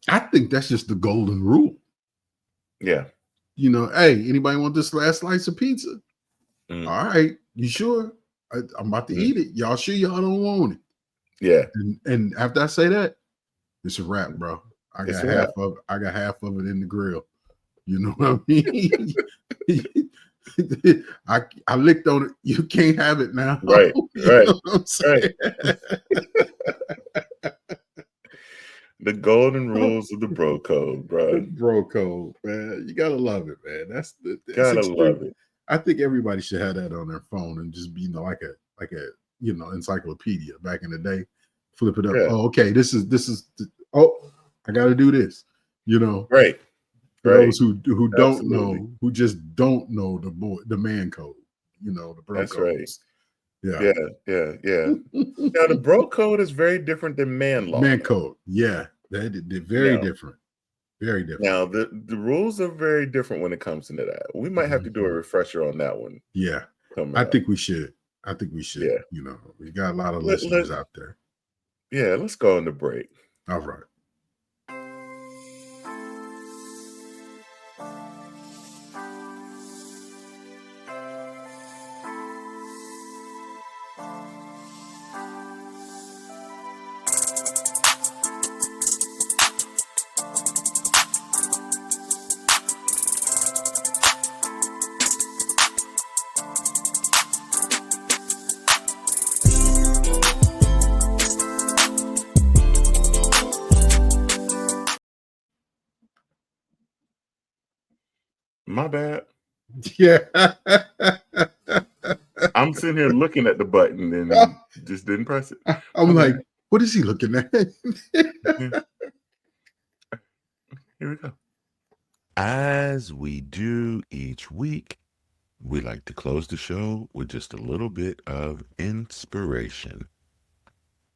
[SPEAKER 3] I think that's just the golden rule.
[SPEAKER 2] Yeah.
[SPEAKER 3] Hey, anybody want this last slice of pizza?
[SPEAKER 2] Mm,
[SPEAKER 3] All right, you sure? I'm about to
[SPEAKER 2] mm,
[SPEAKER 3] eat it. Y'all sure y'all don't want it?
[SPEAKER 2] yeah.
[SPEAKER 3] And after I say that, it's a wrap, bro.
[SPEAKER 2] It's a wrap.
[SPEAKER 3] I got half of it in the grill. You know what I mean? I licked on it. You can't have it now.
[SPEAKER 2] Right,
[SPEAKER 3] You
[SPEAKER 2] right,
[SPEAKER 3] know what I'm
[SPEAKER 2] right.
[SPEAKER 3] saying?
[SPEAKER 2] The golden rules of the bro code, bro.
[SPEAKER 3] Bro code, man. You gotta love it, man. It's
[SPEAKER 2] Gotta
[SPEAKER 3] extreme.
[SPEAKER 2] love it.
[SPEAKER 3] I think everybody should have that on their phone and just be like a encyclopedia back in the day. Flip it up.
[SPEAKER 2] Yeah.
[SPEAKER 3] Oh, okay. Oh, I gotta do this. You know,
[SPEAKER 2] Right,
[SPEAKER 3] for
[SPEAKER 2] right.
[SPEAKER 3] those who don't
[SPEAKER 2] Absolutely.
[SPEAKER 3] know, who just don't know the man code, the bro
[SPEAKER 2] That's right.
[SPEAKER 3] codes. Yeah.
[SPEAKER 2] Yeah, yeah, yeah. Now the bro code is very different than man law,
[SPEAKER 3] Man
[SPEAKER 2] though.
[SPEAKER 3] code. Yeah. They're very
[SPEAKER 2] Now,
[SPEAKER 3] different. Very different.
[SPEAKER 2] now the rules are very different when it comes into that. We might have to do a
[SPEAKER 3] Mhm.
[SPEAKER 2] refresher on that one
[SPEAKER 3] Yeah.
[SPEAKER 2] coming
[SPEAKER 3] I
[SPEAKER 2] up.
[SPEAKER 3] think we should. I think we should.
[SPEAKER 2] Yeah.
[SPEAKER 3] We got a lot of
[SPEAKER 2] Let, let
[SPEAKER 3] listeners out there.
[SPEAKER 2] yeah, let's go on the break.
[SPEAKER 3] All right.
[SPEAKER 2] My bad.
[SPEAKER 3] Yeah.
[SPEAKER 2] I'm sitting here looking at the button and just didn't press it.
[SPEAKER 3] I'm
[SPEAKER 2] My
[SPEAKER 3] like,
[SPEAKER 2] bad.
[SPEAKER 3] what is he looking at?
[SPEAKER 2] Yeah, here we go.
[SPEAKER 1] As we do each week, we like to close the show with just a little bit of inspiration.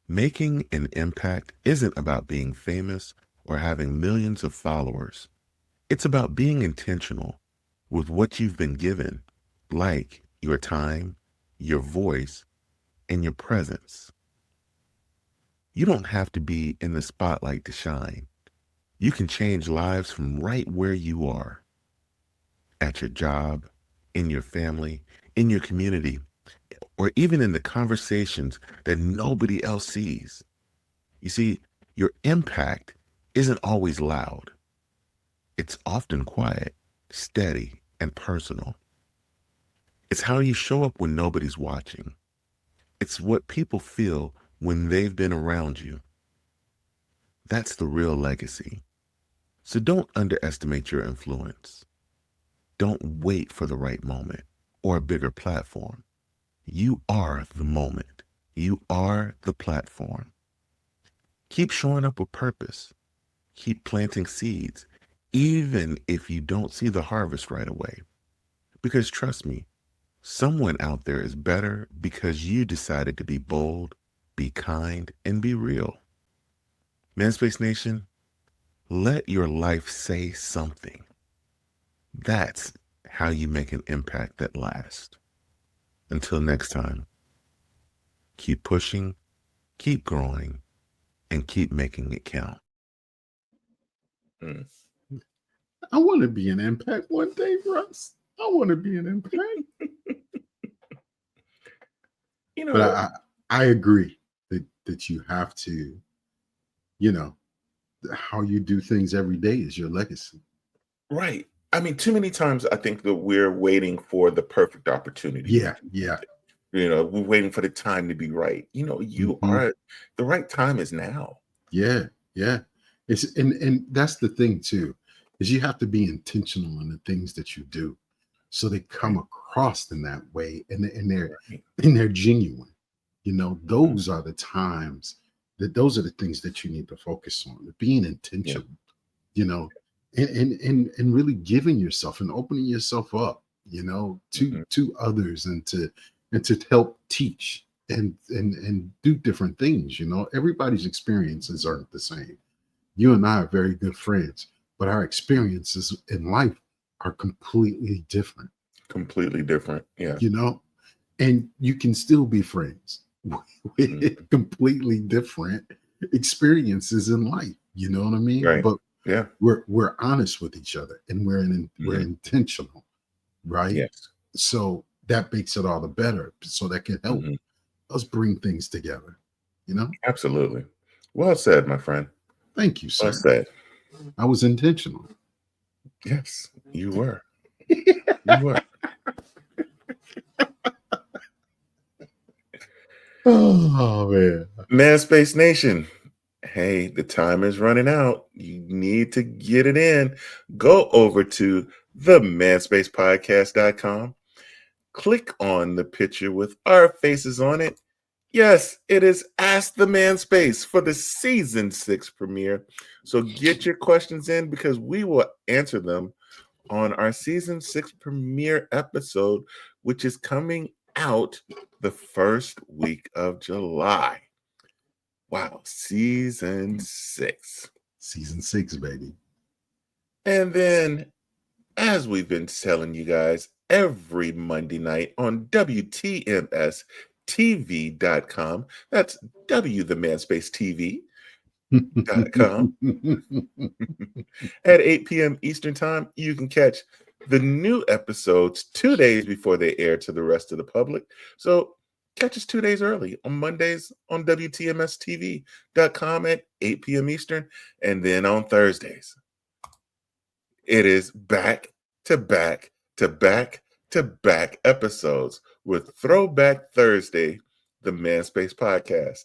[SPEAKER 1] Making an impact isn't about being famous or having millions of followers. It's about being intentional with what you've been given, like your time, your voice, and your presence. You don't have to be in the spotlight to shine. You can change lives from right where you are, at your job, in your family, in your community, or even in the conversations that nobody else sees. You see, your impact isn't always loud. It's often quiet, steady, and personal. It's how you show up when nobody's watching. It's what people feel when they've been around you. That's the real legacy. So don't underestimate your influence. Don't wait for the right moment or a bigger platform. You are the moment. You are the platform. Keep showing up with purpose. Keep planting seeds, even if you don't see the harvest right away. Because trust me, someone out there is better because you decided to be bold, be kind, and be real. Manspace Nation, let your life say something. That's how you make an impact that lasts. Until next time, keep pushing, keep growing, and keep making it count.
[SPEAKER 2] Mm.
[SPEAKER 3] I want to be an impact one day, Russ. I want to be an impact.
[SPEAKER 2] You
[SPEAKER 3] But
[SPEAKER 2] know,
[SPEAKER 3] I agree that you have to, you know, how you do things every day is your legacy.
[SPEAKER 2] right. I mean, too many times I think that we're waiting for the perfect opportunity.
[SPEAKER 3] Yeah, yeah.
[SPEAKER 2] We're waiting for the time to be right. You
[SPEAKER 3] Mhm.
[SPEAKER 2] are, the right time is now.
[SPEAKER 3] Yeah, yeah. It's and that's the thing too, is you have to be intentional in the things that you do, so they come
[SPEAKER 2] Right.
[SPEAKER 3] across in that way, and they're
[SPEAKER 2] Right.
[SPEAKER 3] and they're genuine.
[SPEAKER 2] Mhm.
[SPEAKER 3] Those are the times those are the things that you need to focus on. Being
[SPEAKER 2] Yeah.
[SPEAKER 3] intentional, you know, and really giving yourself and opening yourself up,
[SPEAKER 2] Mhm.
[SPEAKER 3] to others and to help teach and do different things. Everybody's experiences aren't the same. You and I are very good friends, but our experiences in life are completely different,
[SPEAKER 2] Completely different. Yeah.
[SPEAKER 3] you know, and you can still be friends
[SPEAKER 2] Mhm.
[SPEAKER 3] with completely different experiences in life. You know what I mean?
[SPEAKER 2] Right.
[SPEAKER 3] But
[SPEAKER 2] Yeah.
[SPEAKER 3] we're honest with each other, and we're
[SPEAKER 2] Mhm.
[SPEAKER 3] intentional, right?
[SPEAKER 2] Yes.
[SPEAKER 3] So that makes it all the better. So that can help
[SPEAKER 2] Mhm.
[SPEAKER 3] us bring things together. You know?
[SPEAKER 2] Absolutely. Well said, my friend.
[SPEAKER 3] Thank you,
[SPEAKER 2] Well
[SPEAKER 3] sir.
[SPEAKER 2] said.
[SPEAKER 3] I was intentional.
[SPEAKER 2] Yes, you were. You were.
[SPEAKER 3] Oh man.
[SPEAKER 2] Manspace Nation. Hey, the time is running out. You need to get it in. Go over to the manspacepodcast.com. Click on the picture with our faces on it. Yes, it is Ask the Man Space for the season 6 premiere. So get your questions in because we will answer them on our season 6 premiere episode, which is coming out the first week of July. Wow, season 6.
[SPEAKER 3] Season 6, baby.
[SPEAKER 2] And then, as we've been telling you guys, every Monday night on WTMSTV.com, that's W the Manspace TV.com, at 8 p.m. Eastern Time, you can catch the new episodes 2 days before they air to the rest of the public. So catch us 2 days early on Mondays on WTMSTV.com at 8 p.m. Eastern. And then on Thursdays, it is back to back to back to back episodes with Throwback Thursday, the Manspace podcast,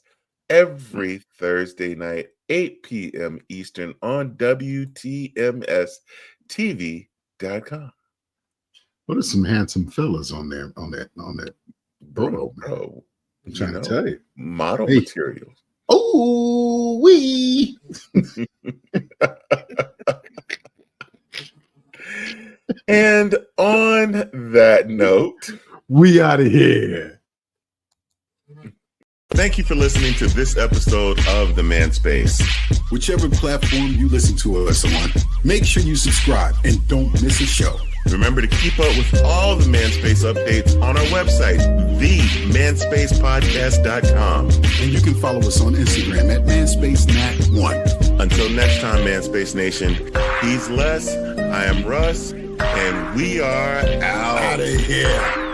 [SPEAKER 2] every Thursday night, 8 p.m. Eastern on WTMSTV.com.
[SPEAKER 3] What are some handsome fellas on there on that photo, man?
[SPEAKER 2] Bro,
[SPEAKER 3] I'm trying to tell you.
[SPEAKER 2] model
[SPEAKER 3] Hey.
[SPEAKER 2] materials.
[SPEAKER 3] Oh, we
[SPEAKER 2] And on that note,
[SPEAKER 3] we out of here.
[SPEAKER 2] Thank you for listening to this episode of The Man Space.
[SPEAKER 3] Whichever platform you listen to us on, make sure you subscribe and don't miss a show.
[SPEAKER 2] Remember to keep up with all the Man Space updates on our website, themanspacepodcast.com.
[SPEAKER 3] And you can follow us on Instagram at manspacenat1.
[SPEAKER 2] Until next time, Man Space Nation, he's Les, I am Russ, and we are out
[SPEAKER 3] Out of here.